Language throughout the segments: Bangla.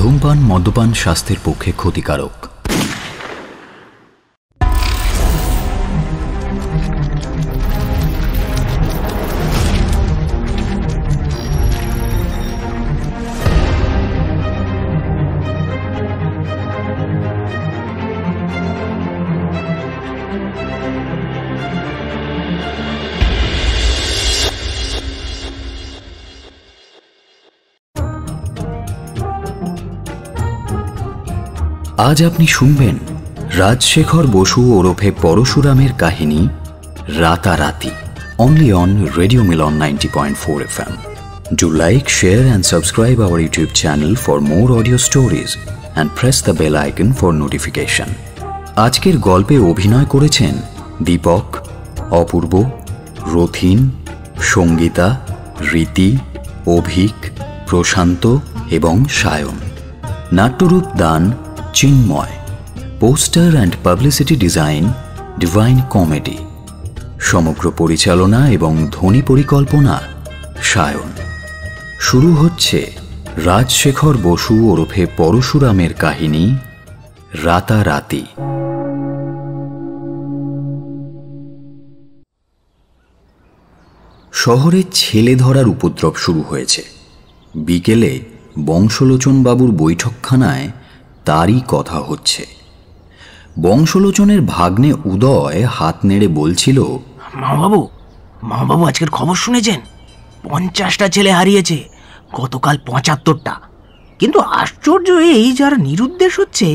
ধূমপান মদ্যপান স্বাস্থ্যের পক্ষে ক্ষতিকারক। আজ আপনি শুনবেন রাজশেখর বসু ওরফে পরশুরামের কাহিনী রাতারাতি, only on Radio Milan 90.4 FM. Do like, share and subscribe our YouTube channel for more audio stories and press the bell icon for notification. আজকের গল্পে অভিনয় করেছেন দীপক, অপূর্ব, রথিন, সঙ্গীতা, রীতি, অভিক, প্রশান্ত এবং সায়ন। নাট্যরূপ দান Chinmoy. Poster and publicity design Divine Comedy. সমগ্র পরিচালনা এবং ধ্বনি পরিকল্পনা সায়ন। শুরু হচ্ছে রাজশেখর বসু ওরফে পরশুরামের কাহিনী রাতারাতি। শহরে ছেলে ধরার উপদ্রব শুরু হয়েছে। বিকেলে বংশলোচন বাবুর বৈঠকখানায় তারই কথা হচ্ছে। বংশলোচনের ভাগ্নে উদয় হাত নেড়ে বলছিল, মামাবাবু আজকের খবর শুনেছেন? 50টা ছেলে হারিয়েছে, গতকাল 75টা। কিন্তু আশ্চর্য এই, যারা নিরুদ্দেশ হচ্ছে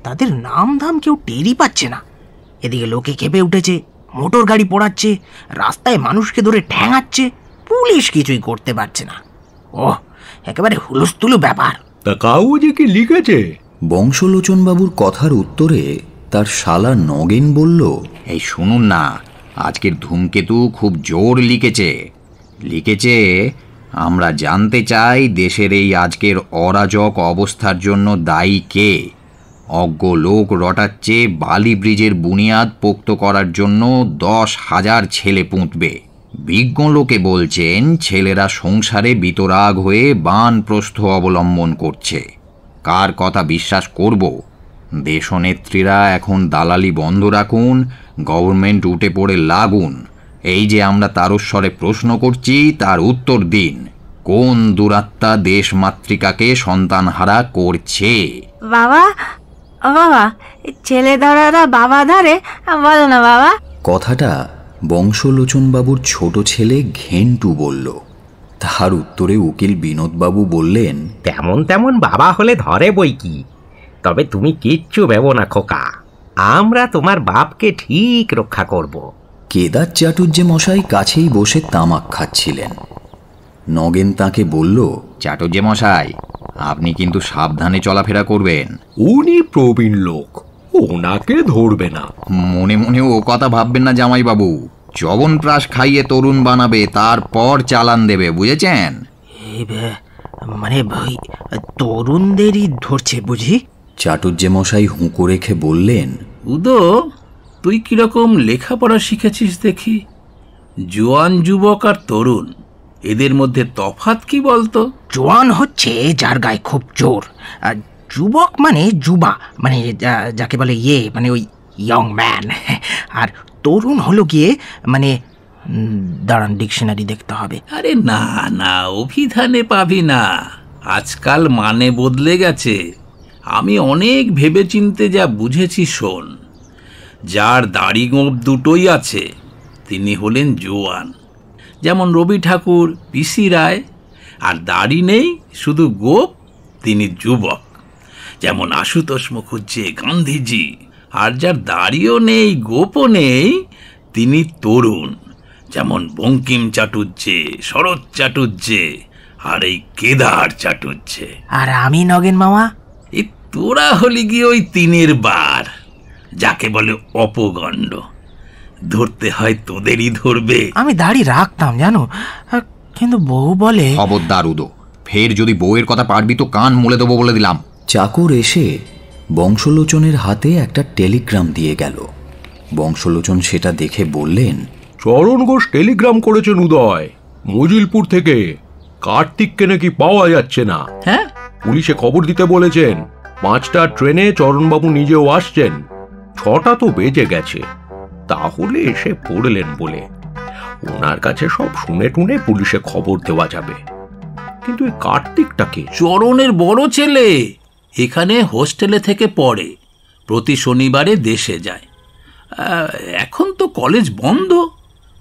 তাদের নাম ধাম কেউ টেরই পাচ্ছে না। এদিকে লোকে খেপে উঠেছে, মোটর গাড়ি পোড়াচ্ছে, রাস্তায় মানুষকে ধরে ঠ্যাঙাচ্ছে, পুলিশ কিছুই করতে পারছে না। ওহ, একেবারে হুলস্থুলু ব্যাপার। তা কাগজে কি লিখেছে? বংশলোচন বাবুর কথার উত্তরে তার শালা নগেন বলল, এই শুনুন না, আজকের ধূমকেতু খুব জোর লিখেছে আমরা জানতে চাই দেশের এই আজকের অরাজক অবস্থার জন্য দায়ী কে। অজ্ঞ লোক রটাচ্ছে বালি ব্রিজের বুনিয়াদ পোক্ত করার জন্য 10,000 ছেলে পুঁতবে। বিজ্ঞ লোকে বলছেন ছেলেরা সংসারে বিতরাগ হয়ে বানপ্রস্থ অবলম্বন করছে। কার কথা বিশ্বাস করব? দেশনেত্রীরা এখন দালালি বন্ধ রাখুন, গভর্নমেন্ট উঠে পড়ে লাগুন। এই যে আমরা তারস্বরে প্রশ্ন করছি, তার উত্তর দিন। কোন দুরাত্মা দেশ মাতৃকাকে সন্তানহারা করছে? বাবা, ও বাবা, ছেলে ধরারা বাবা ধরে, বলো না বাবা। কথাটা বংশলোচন বাবুর ছোট ছেলে ঘেন্টু বলল। তার উত্তরে উকিল বিনোদবাবু বললেন, তেমন বাবা হলে ধরে বই কি, তবে তুমি কিচ্ছু ভেবো না খোকা, আমরা তোমার বাপকে ঠিক রক্ষা করব। কেদার চাটুর্যে মশাই কাছেই বসে তামাক খাচ্ছিলেন। নগেন তাকে বলল, চাটুর্যে মশাই, আপনি কিন্তু সাবধানে চলাফেরা করবেন। উনি প্রবীণ লোক, ওনাকে ধরবে না। মনে মনে ও কথা ভাববেন না জামাইবাবু। চবনপ্রাশ খাইয়ে তরুণ বানাবে, তারপর চালান দেবে, বুঝেছেন? মানে তরুণদেরই ধরছে বুঝি? চাটুর্যে মশাই হুঁকো রেখে বললেন, উদো, তুই কিরকম লেখাপড়া শিখেছিস দেখি? জোয়ান যুবক আর তরুণ, এদের মধ্যে তফাৎ কি বলতো? জোয়ান হচ্ছে যার গায়ে খুব জোর, আর যুবক মানে যুবা, মানে যাকে বলে মানে ওই ইয়ং ম্যান। আর তরুণ হলো গিয়ে মানে, দাঁড়ান ডিকশনারি দেখতে হবে। আরে না, অভিধানে পাবি না, আজকাল মানে বদলে গেছে। আমি অনেক ভেবেচিন্তে যা বুঝেছি শোন। যার দাড়ি গোঁফ দুটোই আছে তিনি হলেন জোয়ান, যেমন রবি ঠাকুর, পিসি রায়। আর দাড়ি নেই, শুধু গোঁফ, তিনি যুবক, যেমন আশুতোষ মুখুজ্জে, গান্ধীজি। আর যার দাড়িও নেই, গোঁফও নেই, তিনি তরুণ, যেমন বঙ্কিম চাটুর্যে, শরৎ চাটুর্যে আর এই কেদার চাটুর্যে। আর আমি নগেন মামা, এই তোরা হলি গিয়ে ওই 3-এর বার, যাকে বলে অপগণ্ড। ধরতে হয় তোদেরই ধরবে। আমি দাড়ি রাখতাম জানো, কিন্তু বউ বলে। খবরদার উদো, ফের যদি বউয়ের কথা পারবি তো কান মুলে দেবো বলে দিলাম। চাকর এসে বংশলোচনের হাতে একটা টেলিগ্রাম দিয়ে গেল। বংশলোচন সেটা দেখে বললেন, চরণ ঘোষ টেলিগ্রাম করেছেন উদয়, মজিলপুর থেকে। কার্তিককে নাকি পাওয়া যাচ্ছে না। হ্যাঁ, পুলিশে খবর দিতে বলেছেন। 5টার ট্রেনে চরণবাবু নিজেও আসছেন। 6টা তো বেজে গেছে, তাহলে এসে পড়লেন বলে ওনার কাছে সব শুনে টুনে পুলিশে খবর দেওয়া যাবে। কিন্তু এই কার্তিকটাকে চরণের বড় ছেলে এখানে হোস্টেলে থেকে পড়ে, প্রতি শনিবারে দেশে যায়। এখন তো কলেজ বন্ধ,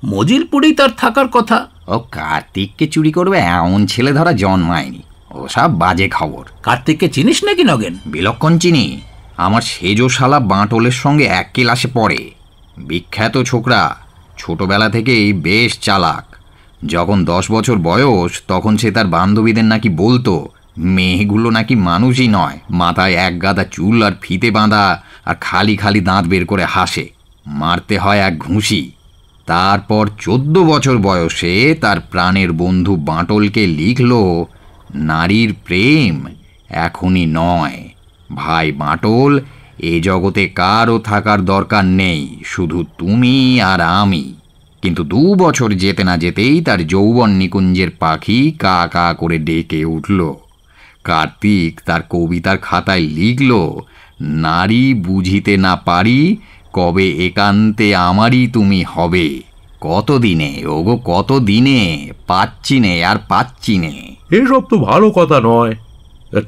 মজিলপুরেই তার থাকার কথা। ও কার্তিককে চুরি করবে এমন ছেলে ধরা জন্মায়নি, ওসব বাজে খবর। কার্তিককে চিনিস নাকি নগেন? বিলক্ষণ চিনি, আমার সেজো শালা বাঁটলের সঙ্গে এক ক্লাসে পড়ে। বিখ্যাত ছোকরা, ছোটবেলা থেকেই বেশ চালাক। যখন 10 বছর বয়স তখন সে তার বান্ধবীদের নাকি বলতো মেয়েগুলো নাকি মানুষই নয়, মাথায় এক গাদা চুল আর ফিতে বাঁধা, আর খালি খালি দাঁত বের করে হাসে, মারতে হয় এক ঘুষি। তারপর 14 বছর বয়সে তার প্রাণের বন্ধু বাঁটলকে লিখল, নারীর প্রেম এখনই নয় ভাই বাঁটল, এ জগতে কারও থাকার দরকার নেই, শুধু তুমি আর আমি। কিন্তু 2 বছর যেতে না যেতেই তার যৌবন নিকুঞ্জের পাখি কা কা করে ডেকে উঠল। কার্তিক তার কবিতার খাতায় লিখল, নারী বুঝিতে না পারি, কবে একান্তে আমারই তুমি হবে। কতদিনে ওগো কতদিনে, পাচ্ছি নে আর পাচ্ছি নে। এসব তো ভালো কথা নয়।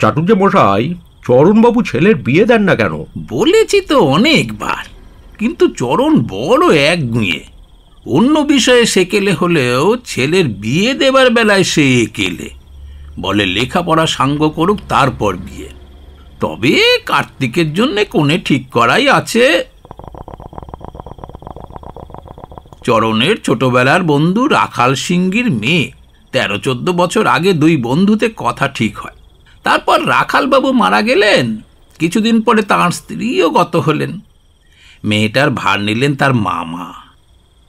চাটুর্য মশাই, চরণবাবু ছেলের বিয়ে দেন না কেন? বলেছি তো অনেকবার, কিন্তু চরণ বড় একগুঁয়ে। অন্য বিষয়ে সেকেলে হলেও ছেলের বিয়ে দেবার বেলায় সে একেলে। বলে লেখাপড়া সাঙ্গ করুক তারপর বিয়ে। তবে কার্তিকের জন্য কোণে ঠিক করাই আছে। চরণের ছোটবেলার বন্ধু রাখাল সিংহির মেয়ে, 13-14 বছর আগে 2 বন্ধুতে কথা ঠিক হয়। তারপর রাখালবাবু মারা গেলেন, কিছুদিন পরে তাঁর স্ত্রীও গত হলেন। মেয়েটার ভার নিলেন তার মামা।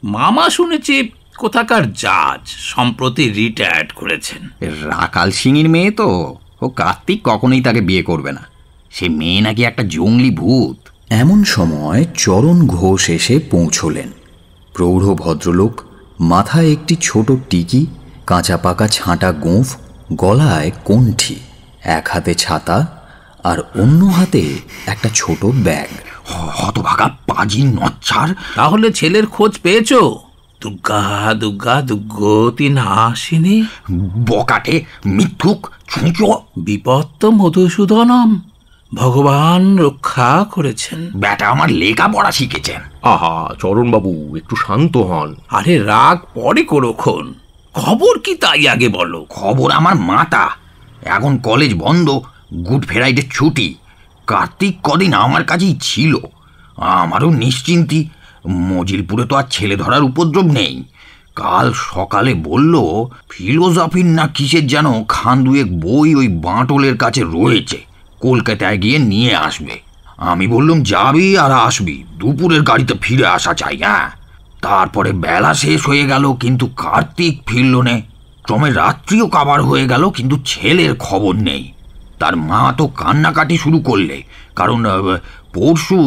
মামা শুনেছি কোথাকার জাজ, সম্প্রতি রিটায়ার্ড করেছেন। রাখাল সিংয়ের মেয়ে তো, ও কার্তিক কখনোই তাকে বিয়ে করবে না। সে মেয়ে নাকি একটা জঙ্গলি ভূত। এমন সময় চরণ ঘোষ এসে পৌঁছলেন। প্রৌঢ় ভদ্রলোক, মাথায় একটি ছোট টিকি, কাঁচা পাকা ছাঁটা গোঁফ, গলায় কণ্ঠি, এক হাতে ছাতা আর অন্য হাতে একটা ছোট ব্যাগ। হতভাগা পাজি নচ্ছার! তাহলে ছেলের খোঁজ পেয়েছো? দুর্গা দুর্গা দুর্গতি না আসেনি? বকাটে, মিথ্যুক, ছুঁচো! বিপদ তো মধুসূদনম, ভগবান রক্ষা করেছেন। ব্যাটা আমার লেখাপড়া শিখেছেন। আহা চরণবাবু, একটু শান্ত হন। আরে রাগ পরে করোক্ষণ, খবর কি তাই আগে বলো। খবর আমার মাতা। এখন কলেজ বন্ধ, গুড ফ্রাইডে ছুটি। কার্তিক কদিন আমার কাছেই ছিল, আমারও নিশ্চিন্তি। মজিলপুরে তো আর ছেলে ধরার উপদ্রব নেই। কাল সকালে বলল ফিলোসফির না কিসের যেন খান 2 বই ওই বাঁটলের কাছে রয়েছে, কলকাতায় গিয়ে নিয়ে আসবে। আমি বললাম যাবি আর আসবি, দুপুরের গাড়িতে ফিরে আসা চাই। হ্যাঁ, তারপরে বেলা শেষ হয়ে গেল, কিন্তু কার্তিক ফিরল নে। ক্রমে রাত্রিও কাবার হয়ে গেল, কিন্তু ছেলের খবর নেই। তার মা তো কান্নাকাটি শুরু করলে, কারণ পরশু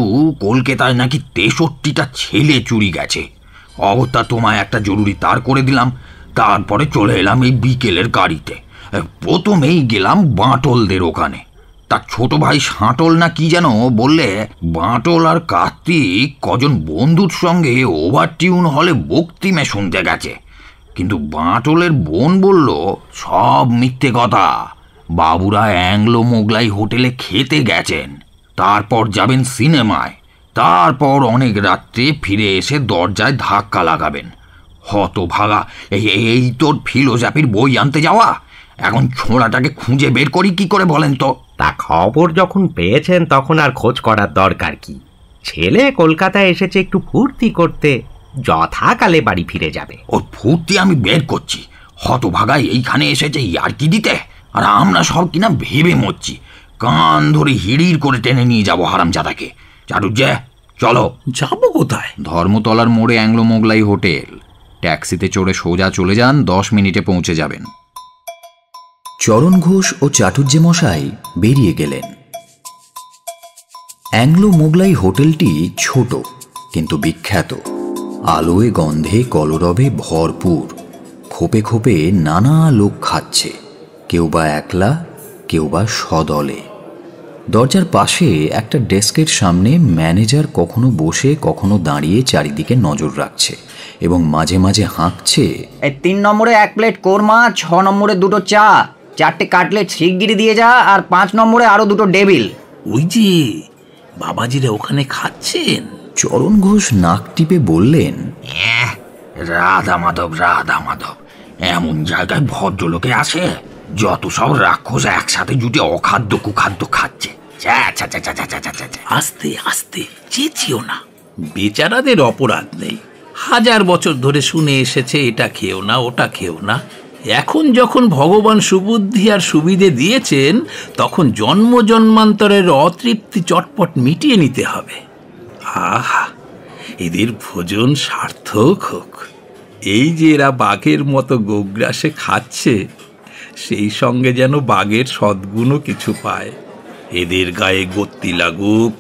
কলকাতায় নাকি 63টা ছেলে চুরি গেছে। অগত্যা তোমায় একটা জরুরি তার করে দিলাম। তারপরে চলে এলাম এই বিকেলের গাড়িতে। প্রথমেই গেলাম বাঁটলদের ওখানে। তার ছোট ভাই সাঁটল না কি যেন বললে বাঁটল আর কার্তিক কজন বন্ধুর সঙ্গে ওভার টিউন হলে বক্তিমে শুনতে গেছে। কিন্তু বাঁটলের বোন বলল সব মিথ্যে কথা, বাবুরা অ্যাংলো মোগলাই হোটেলে খেতে গেছেন, তারপর যাবেন সিনেমায়, তারপর অনেক রাত্রে ফিরে এসে দরজায় ধাক্কা লাগাবেন। হতভাগা, এই তোর ফিলোসফির বই আনতে যাওয়া! এখন ছোঁড়াটাকে খুঁজে বের করি কি করে বলেন তো? তা খবর যখন পেয়েছেন তখন আর খোঁজ করার দরকার কি? ছেলে কলকাতায় এসেছে একটু ফুর্তি করতে, যথাকালে বাড়ি ফিরে যাবে। ওর ফুর্তি আমি বের করছি। হতভাগা এইখানে এসেছে ইয়ার্কি দিতে, আর আমরা সব কিনা ভেবে মরছি। কান ধরে হিড়ির করে টেনে নিয়ে যাবো হারামজাদাকে। চাটুর্যে, চলো। যাবো কোথায়? ধর্মতলার মোড়ে অ্যাংলো মোগলাই হোটেল। ট্যাক্সিতে চড়ে সোজা চলে যান, 10 মিনিটে পৌঁছে যাবেন। চরণ ঘোষ ও চাটুর্যে মশাই বেরিয়ে গেলেন। অ্যাংলো মোগলাই হোটেলটি ছোট কিন্তু বিখ্যাত। আলোয় গন্ধে কলরবে ভরপুর। খোপে খোপে নানা লোক খাচ্ছে, কেউ বা একলা, কেউ বা সদলে। দরজার পাশে একটা ডেস্কের সামনে ম্যানেজার কখনো বসে কখনো দাঁড়িয়ে চারিদিকে নজর রাখছে এবং মাঝে মাঝে হাঁকছে। 3 নম্বরে 1 প্লেট কোরমা, 6 নম্বরে 2টো চা, 4টে কাটলেট শিগগিরি দিয়ে যা, আর 5 নম্বরে আরো 2টো ডেবিল। ওই যে বাবাজিরা ওখানে খাচ্ছেন। চরণ ঘোষ নাক টিপে বললেন, রাধা মাধব, রাধা মাধব, এমন জায়গায় ভদ্রলোকে আসে যত সব রাক্ষস একসাথে জুটে অখাদ্য কুখাদ্য খাচ্ছে। আস্তে আস্তে চেঁচিও না, বেচারাদের অপরাধ নেই। 1000 বছর ধরে শুনে এসেছে এটা খেও না, ওটা খেও না। এখন যখন ভগবান সুবুদ্ধি আর সুবিধে দিয়েছেন, তখন জন্ম জন্মান্তরের অতৃপ্তি চটপট মিটিয়ে নিতে হবে। আহা, এদের ভোজন সার্থক হোক। এই যে এরা বাঘের মতো গোগ্রাসে খাচ্ছে, সেই সঙ্গে যেন বাঘের সদ্গুণও কিছু পায়। এদের গায়ে গত্তি লাগুক,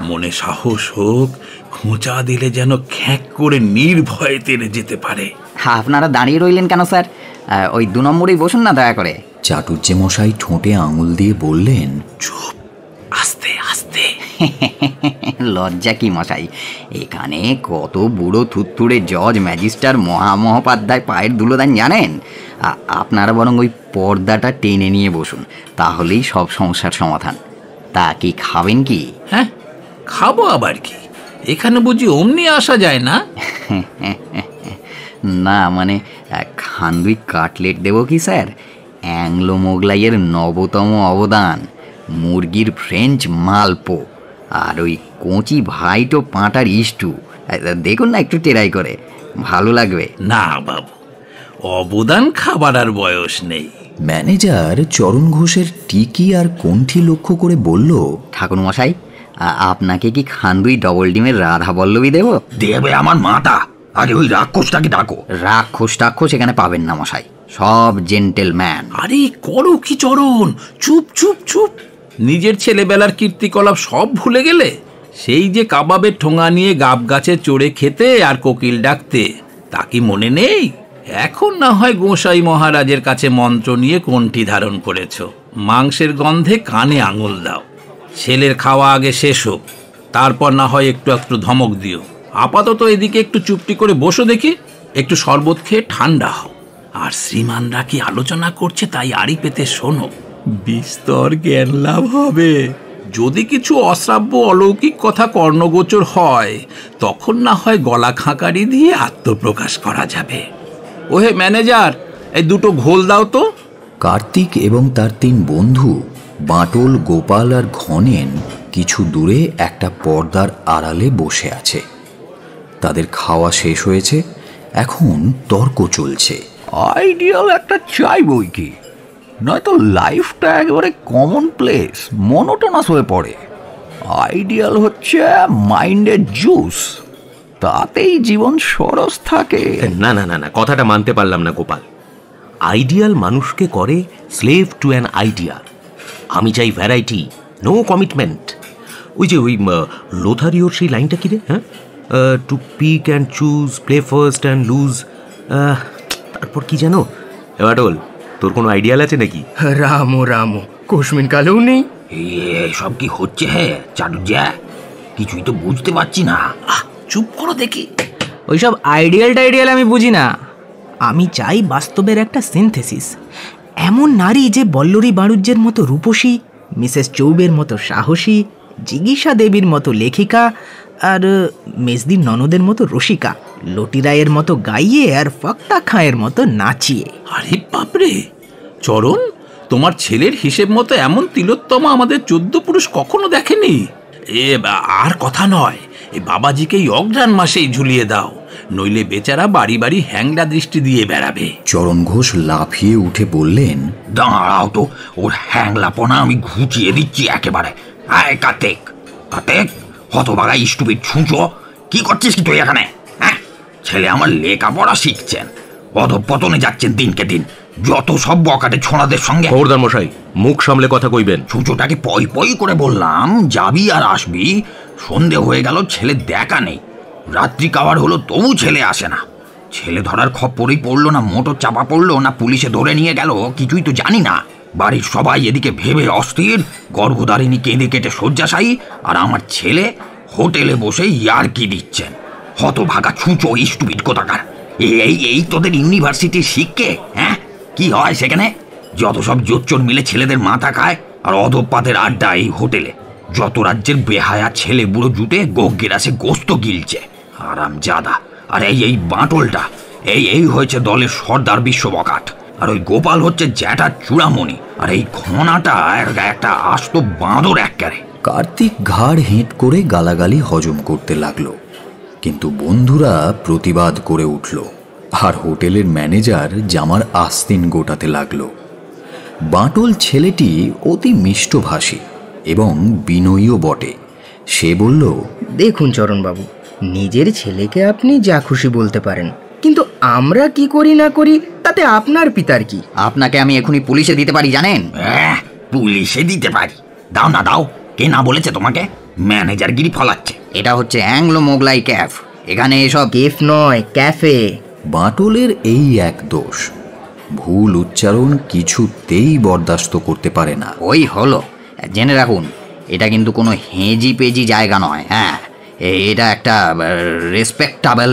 মনে সাহস হোক, খোঁচা দিলে যেন খ্যাঁক করে নির্ভয়ে তেড়ে যেতে পারে। আপনারা দাঁড়িয়ে রইলেন কেন স্যার? ওই 2 নম্বরেই বসুন না দয়া করে। চাটুজ্জে মশাই ঠোঁটে আঙুল দিয়ে বললেন, চুপ, আস্তে আস্তে। লজ্জা কি মশাই, এখানে কত বুড়ো থুত্তুড়ে জজ, ম্যাজিস্ট্রার, মহামহোপাধ্যায় পায়ের ধুলো দেন জানেন? আপনারা বরং ওই পর্দাটা টেনে নিয়ে বসুন, তাহলেই সব সমস্যার সমাধান। তা কি খাবেন কি? হ্যাঁ, খাবো আবার কি, এখানে বুঝি অমনি আসা যায় না? না মানে খান 2 কাটলেট দেবো কি স্যার? অ্যাংলো মোগলাইয়ের নবতম অবদান, মুরগির ফ্রেঞ্চ মালপো, আর ওই কচি ভাইটো পাঁটার ইস্টু। দেখুন না, একটু টেরাই করে, ভালো লাগবে। না বাবু, অবদান খাবার আর বয়স নেই। ম্যানেজার চরণ ঘোষের টিকি আর কণ্ঠি লক্ষ্য করে বলল, ঠাকুর মশাই, আপনাকে কি খান 2 ডবল ডিমের রাধা বল্লভী দেব? দেবে আমার মাতা। আরে ওই রাক্ষসটাকে ডাকো। রাক্ষস এখানে পাবেন না মশাই, সব জেন্টেলম্যান। আরে করো কি চরণ, চুপ চুপ চুপ। নিজের ছেলেবেলার কীর্তিকলাপ সব ভুলে গেলে? সেই যে কাবাবের ঠোঙা নিয়ে গাব গাছে চড়ে খেতে আর কোকিল ডাকতে, তা কি মনে নেই? এখন না হয় গোসাই মহারাজের কাছে মন্ত্র নিয়ে কণ্ঠি ধারণ করেছ, মাংসের গন্ধে কানে আঙুল দাও। ছেলের খাওয়া আগে শেষ হোক, তারপর না হয় একটু একটু ধমক দিও। আপাতত এদিকে একটু চুপটি করে বসো দেখি, একটু শরবত খেয়ে ঠান্ডা হও। আর শ্রীমানরা কি আলোচনা করছে তাই আড়ি পেতে শোনো, বিস্তর জ্ঞান লাভ হবে। যদি কিছু অশ্রাব্য অলৌকিক কথা কর্ণগোচর হয়, তখন না হয় গলা খাঁকারি দিয়ে আত্মপ্রকাশ করা যাবে। ওহে ম্যানেজার, এই 2টো ঘোল দাও তো। কার্তিক এবং তার 3 বন্ধু বাঁটল, গোপাল আর ঘনেন কিছু দূরে একটা পর্দার আড়ালে বসে আছে। তাদের খাওয়া শেষ হয়েছে, এখন তর্ক চলছে। আইডিয়াল একটা চাই বই কি, নয়তো লাইফটা একেবারে কমন প্লেস, মনোটোনাস হয়ে পড়ে। আইডিয়াল হচ্ছে মাইন্ডের জুস, তাতেই জীবন সরস থাকে। না না না না, কথাটা মানতে পারলাম না গোপাল। আইডিয়াল মানুষকে করে স্লেভ টু অ্যান আইডিয়া। আমি চাই ভ্যারাইটি, নো কমিটমেন্ট। ওই যে ওই লোথারিওর সেই লাইনটা কি রে? হ্যাঁ, to pick and choose, play first and lose, তারপর কি জানো? বাটল, তোর কোনো আইডিয়াল আছে নাকি? রামো রামো, কোশমিন কালেও নেই। সব কি হচ্ছে? হ্যাঁ চাটুজ্জা, কিছুই তো বুঝতে পারছি না। চুপ করো দেখি। ওইসব আইডিয়াল আমি বুঝি না। আমি চাই বাস্তবের একটা সিনথেসিস। এমন নারী যে বল্লরী বাণুজ্যের মতো রূপসী, মিসেস চৌবের মতো সাহসী, জিগিসা দেবীর মতো লেখিকা, আর মেজদির ননদের মতো রসিকা, লটি রায়ের মতো গাইয়ে আর ফক্তা খাঁয়ের মতো নাচিয়ে। আরে বাপরে চরণ, তোমার ছেলের হিসেব মতো এমন তিলোত্তমা আমাদের 14 পুরুষ কখনো দেখেনি। আর কথা নয়, এই বাবাজিকে অগ্রাণ মাসেই ঝুলিয়ে দাও, নইলে বেচারা বাড়ি বাড়ি হ্যাংলা দৃষ্টি দিয়ে বেড়াবে। চরণ ঘোষ লাফিয়ে উঠে বললেন, দাঁড়াও তো, ওর হ্যাংলাপনা আমি ঘুচিয়ে দিচ্ছি একেবারে। আয় কার্তিক, কার্তিক, হতভাগা স্টুপিড ছুঁচো, কি করছিস কি তুই এখানে? হ্যাঁ, ছেলে আমার লেখাপড়া শিখছেন, অধঃপতনে যাচ্ছেন দিনকে দিন, যত সব বকাটে ছোঁড়াদের সঙ্গে। খবরদার মশাই, মুখ সামলে কথা কইবেন। ছুঁচোটাকে পই পই করে বললাম যাবি আর আসবি। সন্ধে হয়ে গেল, ছেলে দেখা নেই। রাত্রি কাবার হলো, তবু ছেলে আসে না। ছেলে ধরার খপ্পরেই পড়লো না মোটর চাপা পড়লো, না পুলিশে ধরে নিয়ে গেল, কিছুই তো জানি না। বাড়ির সবাই এদিকে ভেবে অস্থির, গর্ভধারিণী কেঁদে কেটে শয্যাশায়ী, আর আমার ছেলে হোটেলে বসে ইয়ার্কি দিচ্ছেন। হতভাগা ছুঁচো স্টুপিড কোথাকার। এই তোদের ইউনিভার্সিটির শিক্ষে? হ্যাঁ, কি হয় সেখানে? যত সব জোচ্চোর মিলে ছেলেদের মাথা খায়, আর অধপাতের আড্ডা এই হোটেলে। যত রাজ্যের বেহায়া ছেলে বুড়ো জুটে গোগ্গেরাসে গোস্ত গিলছে, আরামজাদা। আর এই বাঁটলটা এই হয়েছে দলের সর্দার বিশ্ববকাট, আর ওই গোপাল হচ্ছে জ্যাঠা চূড়ামণি, আর এই ঘনাটা একটা আস্ত বাঁদর এককারে। কার্তিক ঘাড় হেঁট করে গালাগালি হজম করতে লাগলো, কিন্তু বন্ধুরা প্রতিবাদ করে উঠল, আর হোটেলের ম্যানেজার জামার আস্তিন গোটাতে লাগলো। বাঁটল ছেলেটি অতি মিষ্টভাষী এবং বিনয়ীও বটে। সে বলল, দেখুন চরণবাবু, নিজের ছেলেকে আপনি যা খুশি বলতে পারেন, কিন্তু আমরা কি করি না করি তাতে আপনার পিতার কি? আপনাকে আমি এখনই পুলিশে দিতে পারি, জানেন? পুলিশে দিতে পারি? দাও না দাও। কে না বলেছে তোমাকে? ম্যানেজারগিরি ফলাচ্ছে। এটা হচ্ছে অ্যাংলো মোগলাই ক্যাফ, এখানে এসব কেফ নয়, ক্যাফে। বাঁটলের এই এক দোষ, ভুল উচ্চারণ কিছুতেই বরদাস্ত করতে পারে না। ওই হলো, জেনে রাখুন, এটা কিন্তু কোনো হেজি পেজি জায়গা নয়। হ্যাঁ, এটা একটা রেসপেক্টেবল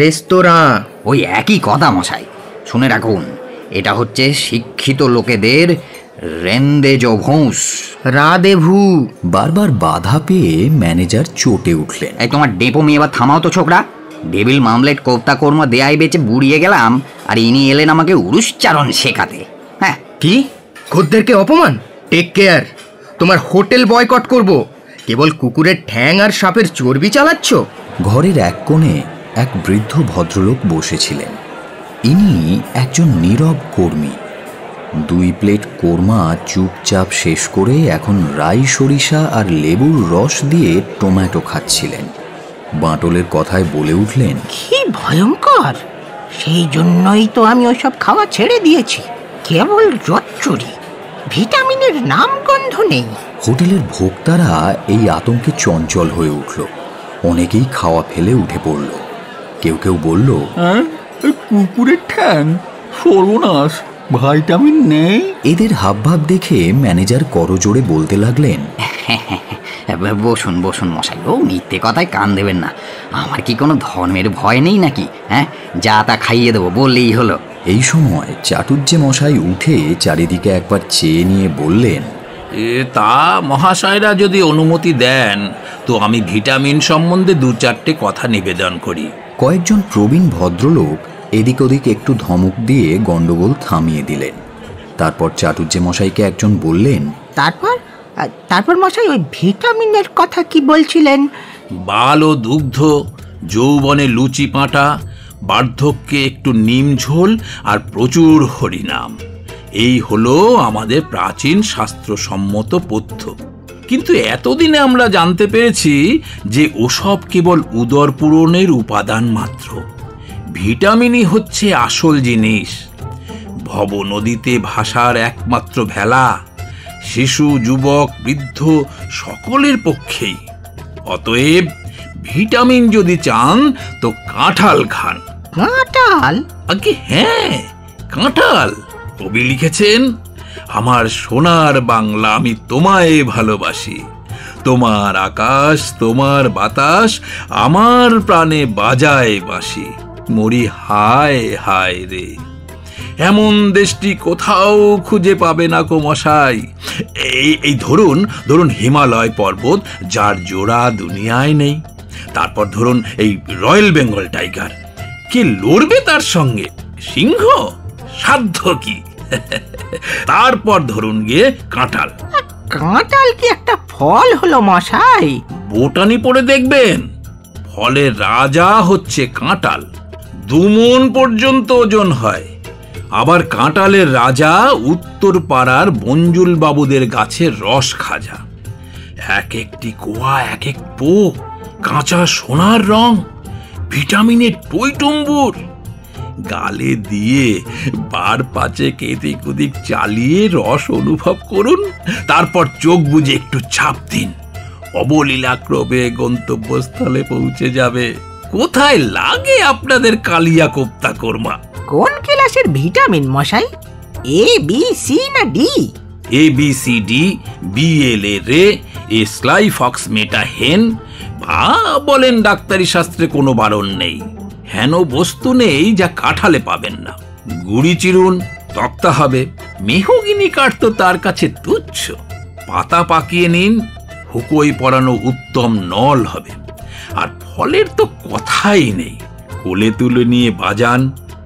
রেস্তোরাঁ। ওই একই কথা মশাই, শুনে রাখুন, এটা হচ্ছে শিক্ষিত লোকেদের রেন্দেজভৌস, রাদেভু। বারবার বাধা পেয়ে ম্যানেজার চটে উঠলেন। এই তোমার ডেপো মেয়ে এবার থামাও তো ছোকরা। ডেভিল মামলেট কোপ্তা কর্মা দেয়াই বেচে বুড়িয়ে গেলাম, আর ইনি এলেন আমাকে উরুষ্চারণ শেখাতে। হ্যাঁ, কি? খদ্দেরকে অপমান? টেক কেয়ার, তোমার হোটেল বয়কট করব। কেবল কুকুরের ঠ্যাং আর সাপের চর্বি চালাচ্ছ? ঘরের এক কোণে এক বৃদ্ধ ভদ্রলোক বসেছিলেন। ইনি একজন নীরব কর্মী। 2 প্লেট কোরমা চুপচাপ শেষ করে এখন রাই সরিষা আর লেবুর রস দিয়ে টমেটো খাচ্ছিলেন। বাঁটলের কথায় বলে উঠলেন, কি ভয়ঙ্কর! সেই জন্যই তো আমি ওইসব খাওয়া ছেড়ে দিয়েছি। কেবল জচ্চুরি, ভিটামিনের নাম গন্ধ নেই। হোটেলের ভোক্তারা এই আতঙ্কে চঞ্চল হয়ে উঠল। অনেকেই খাওয়া ফেলে উঠে পড়ল। কেউ কেউ বলল, কুকুরের ঠ্যাং, সর্বনাশ, ভিটামিন নেই। এদের হাবভাব দেখে ম্যানেজার করজোড়ে বলতে লাগলেন, বসুন বসুন মশাই, ও মিথ্যে কথায় কান দেবেন না। আমার কি কোনো ধর্মের ভয় নেই নাকি? হ্যাঁ, যা তা খাইয়ে দেবো বললেই হলো। এই সময় চাটুর্যে মশাই উঠে চারিদিকে একবার চেয়ে নিয়ে বললেন, তা মহাশয়রা যদি অনুমতি দেন তো আমি ভিটামিন সম্বন্ধে 2-4টে কথা নিবেদন করি। কয়েকজন প্রবীণ ভদ্রলোক এদিক ওদিক একটু ধমক দিয়ে গন্ডগোল থামিয়ে দিলেন। তারপর চাটুর্যে মশাইকে একজন বললেন, তারপর মশাই ওই ভিটামিনের কথা কি বলছিলেন? বাল ও দুগ্ধ, যৌবনে লুচি পাঁটা, বার্ধক্যে একটু নিম ঝোল আর প্রচুর হরিনাম, এই হলো আমাদের প্রাচীন শাস্ত্রসম্মত পথ্য। কিন্তু এতদিনে আমরা জানতে পেরেছি যে ওসব কেবল উদর পূরণের উপাদান মাত্র। ভিটামিনই হচ্ছে আসল জিনিস। ভব নদীতে ভাসার একমাত্র ভেলা, শিশু, যুবক, বৃদ্ধ সকলের পক্ষেই। অতএব ভিটামিন যদি চান তো কাঁঠাল খান। কাঁঠাল? আগে হ্যাঁ, কাঁঠাল। কবি লিখেছেন, আমার সোনার বাংলা আমি তোমায় ভালোবাসি, তোমার আকাশ তোমার বাতাস আমার প্রাণে বাজায় বাঁশি, মরি হায় হায় রে। এমন দেশটি কোথাও খুঁজে পাবে না কো মশাই। এই ধরুন হিমালয় পর্বত, যার জোড়া দুনিয়ায় নেই। তারপর ধরুন এই রয়্যাল বেঙ্গল টাইগার, কে লড়বে তার সঙ্গে? সিংহ? সাধ্য কি? তারপর ধরুন গিয়ে কাঁঠাল। কাঁঠাল কি একটা ফল হলো মশাই? বোটানি পড়ে দেখবেন, ফলের রাজা হচ্ছে কাঁঠাল। 2 মণ পর্যন্ত ওজন হয়। আবার কাঁঠালের রাজা উত্তর পাড়ার বঞ্জুল বাবুদের গাছের রস খাজা। এক একটি কোয়া এক এক পোক, কাঁচা সোনার রং, ভিটামিনের টইটুম্বুর। গালে দিয়ে বার 5 এদিক ওদিক চালিয়ে রস অনুভব করুন, তারপর চোখ বুজে একটু ছাপ দিন, অবলীলাক্রমে গন্তব্যস্থলে পৌঁছে যাবে। কোথায় লাগে আপনাদের কালিয়া কোপ্তা কোরমা? কোন ক্লাসের ভিটামিন মশাই? এ বি সি না ডি? ABCD BLA রে স্লাই ফক্স মেটা হেন বা বলেন ডাক্তারি শাস্ত্রে কোনো বারণ নেই। হেন বস্তু নেই যা কাঁঠালে পাবেন না। গুড়ি চিরুন, তক্তা হবে। মেহগিনি কাঠ তো তার কাছে তুচ্ছ। পাতা পাকিয়ে নিন, হুকোই পরানো উত্তম নল হবে। আর ফলের তো কথাই নেই। কোলে তুলে নিয়ে বাজান,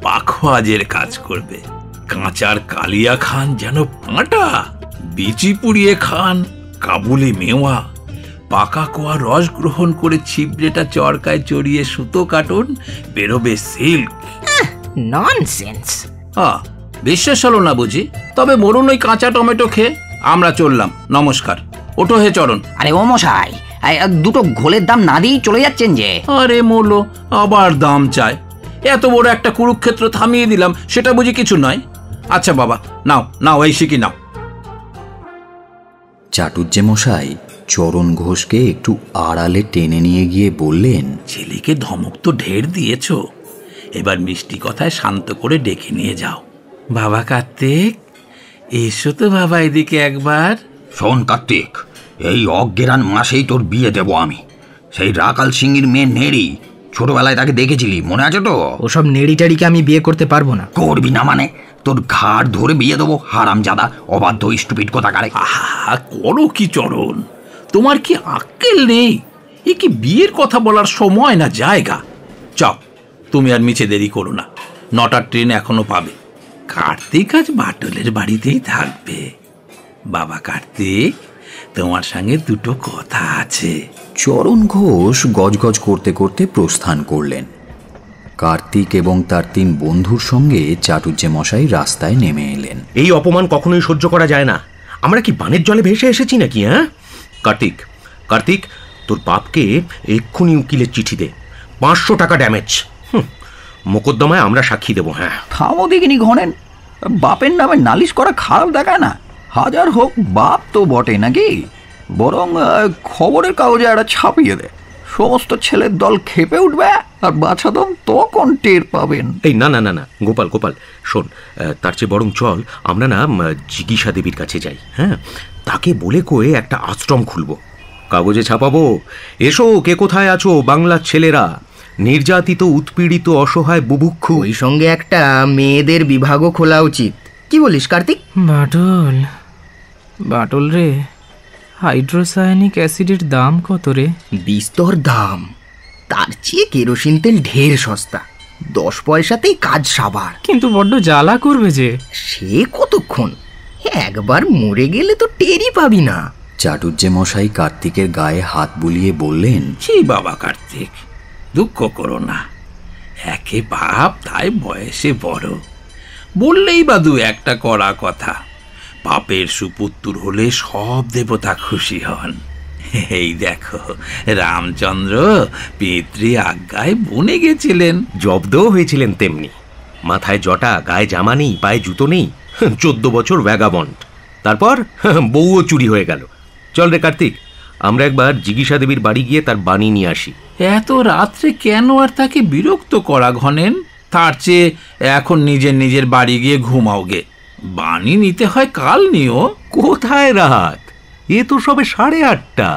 পাখোয়াজের কাজ করবে। কাঁচার কালিয়া খান যেন পাঁটা, বিচি পুড়িয়ে খান কাবুলি মেওয়া, পাকা কোয়া রস গ্রহণ করে ছিবড়েটা চরকায় চড়িয়ে সুতো কাটুন, বেরোবে সিল্ক। ননসেন্স। বিশ্বাস হলো না বুঝি? তবে মরুন ওই কাঁচা টমেটো খেয়ে। আমরা চললাম, নমস্কার। ওঠো হে চরণ। আরে ও মশাই, দুটো ঘোলের দাম না দিয়েই চলে যাচ্ছেন যে? আরে মোলো, আবার দাম চায়? এত বড় একটা কুরুক্ষেত্র থামিয়ে দিলাম, সেটা বুঝি কিছু নয়? আচ্ছা বাবা, নাও নাও, এই শিখি নাও। চাটুজ্জে মশাই চরণ ঘোষকে একটু আড়ালে টেনে নিয়ে গিয়ে বললেন, ছেলেকে ধমক তো ঢের দিয়েছ, এবার মিষ্টি কথায় শান্ত করে ডেকে নিয়ে যাও। বাবা কার্তিক, এসো তো বাবা এদিকে একবার। শোন কার্তিক, এই অজ্ঞেরান মাসেই তোর বিয়ে দেব আমি। সেই রাকাল সিংহির মেয়ে নেড়ি, ছোটবেলায় তাকে দেখেছিলি, মনে আছে তো? ওসব নেড়িটাড়িকে আমি বিয়ে করতে পারবো না। করবি না মানে? তোর ঘাড় ধরে বিয়ে দেবো, হারামজাদা, অবাধ্য স্টুপিড কোথাকারে। আহা, করো কি চরণ, তোমার কি আক্কেল নেই? এ কি বিয়ের কথা বলার সময় না জায়গা? চাও, তুমি আর মিছে দেরি করো না, 9টার ট্রেন এখনো পাবে। কার্তিক আজ বাটলের বাড়িতেই থাকবে। বাবা কার্তিক, তোমার সঙ্গে দুটো কথা আছে। চরণ ঘোষ গজগজ করতে করতে প্রস্থান করলেন। কার্তিক এবং তার 3 বন্ধুর সঙ্গে চাটুজ্জে মশাই রাস্তায় নেমে এলেন। এই অপমান কখনোই সহ্য করা যায় না। আমরা কি বানের জলে ভেসে এসেছি নাকি? হ্যাঁ কার্তিক, কার্তিক, তোর বাপকে এক্ষুনি উকিলের চিঠি দে, 500 টাকা ড্যামেজ। মোকদ্দমায় আমরা সাক্ষী দেবো। হ্যাঁ থামো দেখিনি ঘনেন, বাপের নামে নালিশ করা খারাপ দেখায় না। হাজার হোক বাপ তো বটে নাকি? বরং খবরের কাগজে একটা ছাপিয়ে দে, সমস্ত ছেলের দল খেপে উঠবে, আর বাছাদম তখন টের পাবেন। এই না না না না গোপাল, গোপাল শোন, তার চেয়ে বরং চল আমরা না জিগিসা দেবীর কাছে যাই। হ্যাঁ, তাকে বলে কয়ে একটা আশ্রম খুলবো, কাগজে ছাপাবো, এসো কে কোথায় আছো বাংলার ছেলেরা, নির্যাতিত উৎপীড়িত অসহায় বুভুক্ষু। ওই সঙ্গে একটা মেয়েদের বিভাগও খোলা উচিত। কি বলিস কার্তিক? বাটল, বাটল রে, হাইড্রোসায়ানিক অ্যাসিডের দাম কত রে? বিস্তর দাম। তার চেয়ে কেরোসিন তেল ঢের সস্তা, 10 পয়সাতেই কাজ সাবার। কিন্তু বড্ড জ্বালা করবে যে। সে কতক্ষণ, একবার মরে গেলে তো টেরই পাবি না। চাটুজ্জে মশাই কার্তিকের গায়ে হাত বুলিয়ে বললেন, ছি বাবা কার্তিক, দুঃখ করো না। একে বাপ, তাই বয়সে বড়, বললেই বা 2-1টা কড়া কথা। পাপের সুপুত্র হলে সব দেবতা খুশি হন। এই দেখো, রামচন্দ্র পিতৃ আজ্ঞায় বনে গেছিলেন, জব্দও হয়েছিলেন তেমনি। মাথায় জটা, গায়ে জামা নেই, পায়ে জুতো নেই, 14 বছর ভ্যাগাবন্ড। তারপর বউও চুরি হয়ে গেল। চল রে কার্তিক, আমরা একবার জিগিসা দেবীর বাড়ি গিয়ে তার বাণী নিয়ে আসি। এত রাত্রে কেন আর তাকে বিরক্ত করা ঘনেন? তার চেয়ে এখন নিজের নিজের বাড়ি গিয়ে ঘুমাও গে। বাণী নিতে হয় কাল নিও। কোথায় রাত? এ তো সবে 8:30।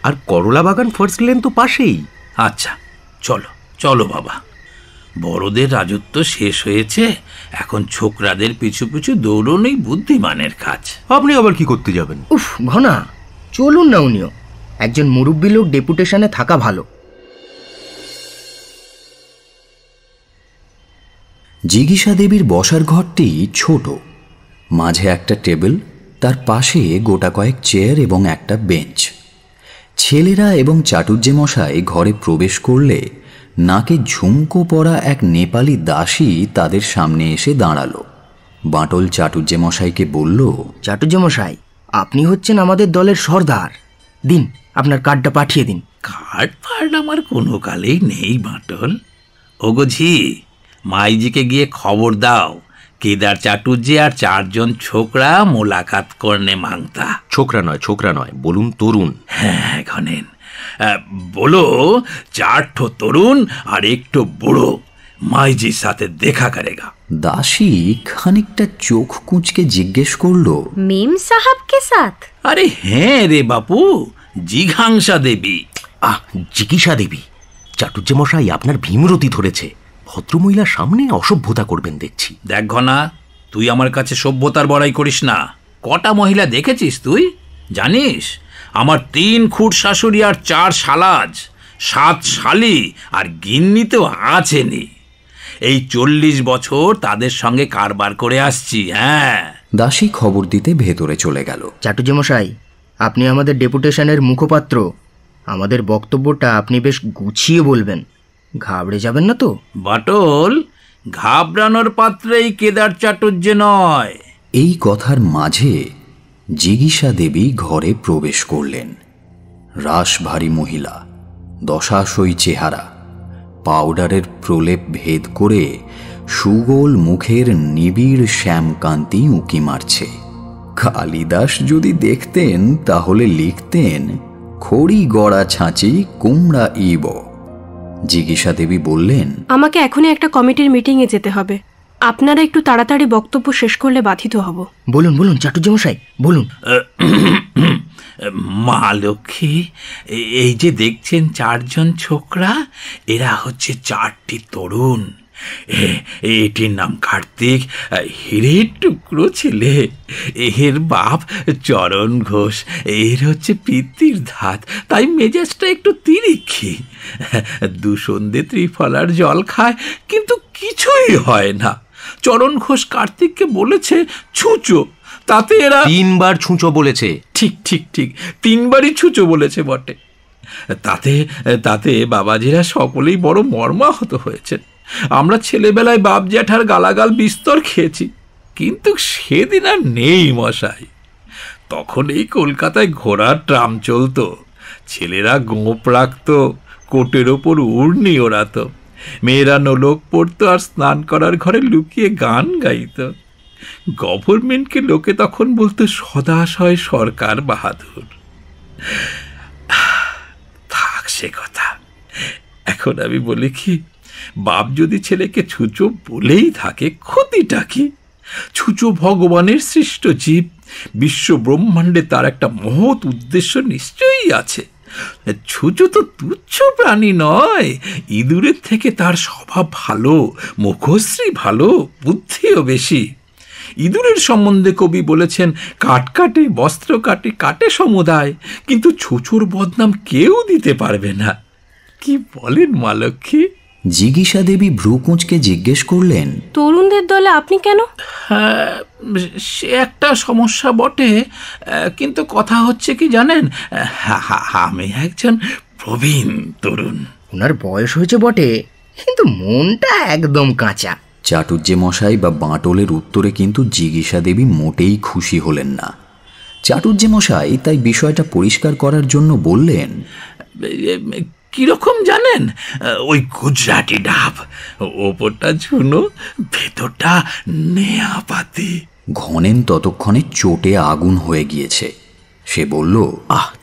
আর করলা বাগান ফার্স্ট লেন তো পাশেই। আচ্ছা চলো চলো বাবা, বড়দের রাজত্ব শেষ হয়েছে, এখন ছোকরাদের পিছু পিছু দৌড়নোই বুদ্ধিমানের কাজ। আপনি আবার কি করতে যাবেন? উফ ঘনা, চলুন না, উনিও একজন মুরব্বী লোক ডেপুটেশনে থাকা ভালো। জিগিসা দেবীর বসার ঘরটি ছোট, মাঝে একটা টেবিল, তার পাশে গোটা কয়েক চেয়ার এবং একটা বেঞ্চ। ছেলেরা এবং চাটুজ্জে মশাই ঘরে প্রবেশ করলে নাকে ঝুমকো পরা এক নেপালি দাসী তাদের সামনে এসে দাঁড়ালো। বাঁটল চাটুজ্জে মশাইকে বলল, চাটুজ্জে মশাই, আপনি হচ্ছেন আমাদের দলের সর্দার, দিন আপনার কার্ডটা পাঠিয়ে দিন। কার্ড ফার্ড আমার কোনো কালেই নেই বাঁটল। ওগো ঝি, মাইজিকে গিয়ে খবর দাও, কেদার চাটুজ্জে আর 4 জন ছোকরা মোলাকাত করনে মাংতা। ছোকরা নয়, ছোকরা নয়, বলুন তরুণ। হ্যাঁ ঘনেন, বলো 4 তরুণ আর একটু বুড়ো মাইজির সাথে দেখা করেগা। দাসী খানিকটা চোখ কুঁচকে জিজ্ঞেস করলো, মেম সাহাব কে সাথ? আরে হ্যাঁ রে বাপু, জিঘাংসা দেবী। জিজ্ঞাসা দেবী, চাটুর্যে মশাই আপনার ভীমরতি ধরেছে। ভদ্রমহিলার সামনে অসভ্যতা করবেন দেখছি। দেখ ঘনা, তুই আমার কাছে সভ্যতার বড়াই করিস না। কটা মহিলা দেখেছিস তুই? জানিস আমার 3 খুঁট শাশুড়ি আর 4 শালাজ, 7 শালি আর গিন্নি তো আছেনি। এই 40 বছর তাদের সঙ্গে কারবার করে আসছি। হ্যাঁ। দাসী খবর দিতে ভেতরে চলে গেল। চাটুর্যে মশাই, আপনি আমাদের ডেপুটেশনের মুখপাত্র। আমাদের বক্তব্যটা আপনি বেশ গুছিয়ে বলবেন, ঘাবড়ে যাবেন না তো? বাটল, ঘাবড়ানোর পাত্রেই কেদার চাটুর্যে নয়। এই কথার মাঝে জিগীষা দেবী ঘরে প্রবেশ করলেন। রাশভারী মহিলা, দশাশই চেহারা, পাউডারের প্রলেপ ভেদ করে সুগোল মুখের নিবিড় শ্যামকান্তি উঁকি মারছে। কালিদাস যদি দেখতেন তাহলে লিখতেন, খড়ি গড়া ছাঁচি কুমড়া ইব। জিগীষা দেবী বললেন, আমাকে এখনই একটা কমিটির মিটিংয়ে যেতে হবে। আপনারা একটু তাড়াতাড়ি বক্তব্য শেষ করলে বাধিত হব। বলুন বলুন চাটুর্যে মশাই, বলুন। মা লক্ষ্মী, এই যে দেখছেন 4 জন ছোকরা, এরা হচ্ছে 4টি তরুণ। এটির নাম কার্তিক, হিরের টুকরো ছেলে। এর বাপ চরণ ঘোষ, এর হচ্ছে পিতৃর ধাত, তাই মেজাজটা একটু তিরিক্ষি। 2 সন্ধে ত্রিফলার জল খায়, কিন্তু কিছুই হয় না। চরণ ঘোষ কার্তিককে বলেছে ছুঁচো, তাতে এরা 3 বার ছুঁচো বলেছে। ঠিক ঠিক ঠিক, 3 বারই ছুঁচো বলেছে বটে। তাতে তাতে বাবাজিরা সকলেই বড় মর্মাহত হয়েছেন। আমরা ছেলেবেলায় বাপ জ্যাঠার গালাগাল বিস্তর খেয়েছি, কিন্তু সেদিন আর নেই মশাই। তখন এই কলকাতায় ঘোড়ার ট্রাম চলতো, ছেলেরা গোঁপ রাখতো, কোটের ওপর উড়নি ওড়াতো, মেয়েরা নোলক পড়তো আর স্নান করার ঘরে লুকিয়ে গান গাইতো। গভর্নমেন্টকে লোকে তখন বলতো সদাশয় সরকার বাহাদুর। থাক সে কথা। এখন আমি বলি কি, বাপ যদি ছেলেকে ছুঁচো বলেই থাকে, ক্ষতিটা কি? ছুঁচো ভগবানের সৃষ্ট জীব, বিশ্ব ব্রহ্মাণ্ডে তার একটা মহৎ উদ্দেশ্য নিশ্চয়ই আছে। ছুঁচো তো তুচ্ছ প্রাণী নয়। ইঁদুরের থেকে তার স্বভাব ভালো, মুখশ্রী ভালো, বুদ্ধিও বেশি। ইঁদুরের সম্বন্ধে কবি বলেছেন, কাট কাটে বস্ত্র কাটে কাটে সমুদায়, কিন্তু ছুঁচোর বদনাম কেউ দিতে পারবে না। কি বলেন মা লক্ষ্মী? জিগীষা দেবী ভ্রু কুঁচকে জিজ্ঞেস করলেন, তরুণদের দলে আপনি কেন? সে একটা সমস্যা বটে, কিন্তু কথা হচ্ছে কি জানেন, আমি একজন প্রবীণ তরুণ। ওনার বয়স হয়েছে বটে, কিন্তু মনটা একদম কাঁচা। চাটুর্যে মশাই বা বাঁটলের উত্তরে কিন্তু জিগীষা দেবী মোটেই খুশি হলেন না। চাটুর্যে মশাই তাই বিষয়টা পরিষ্কার করার জন্য বললেন, কিরকম জানেন, ওই গুজরাটি ডাব, ওপরটা ঝুনো, ভেতরটা নেয়াপাতি। ঘনেন ততক্ষণে চোটে আগুন হয়ে গিয়েছে। সে বলল,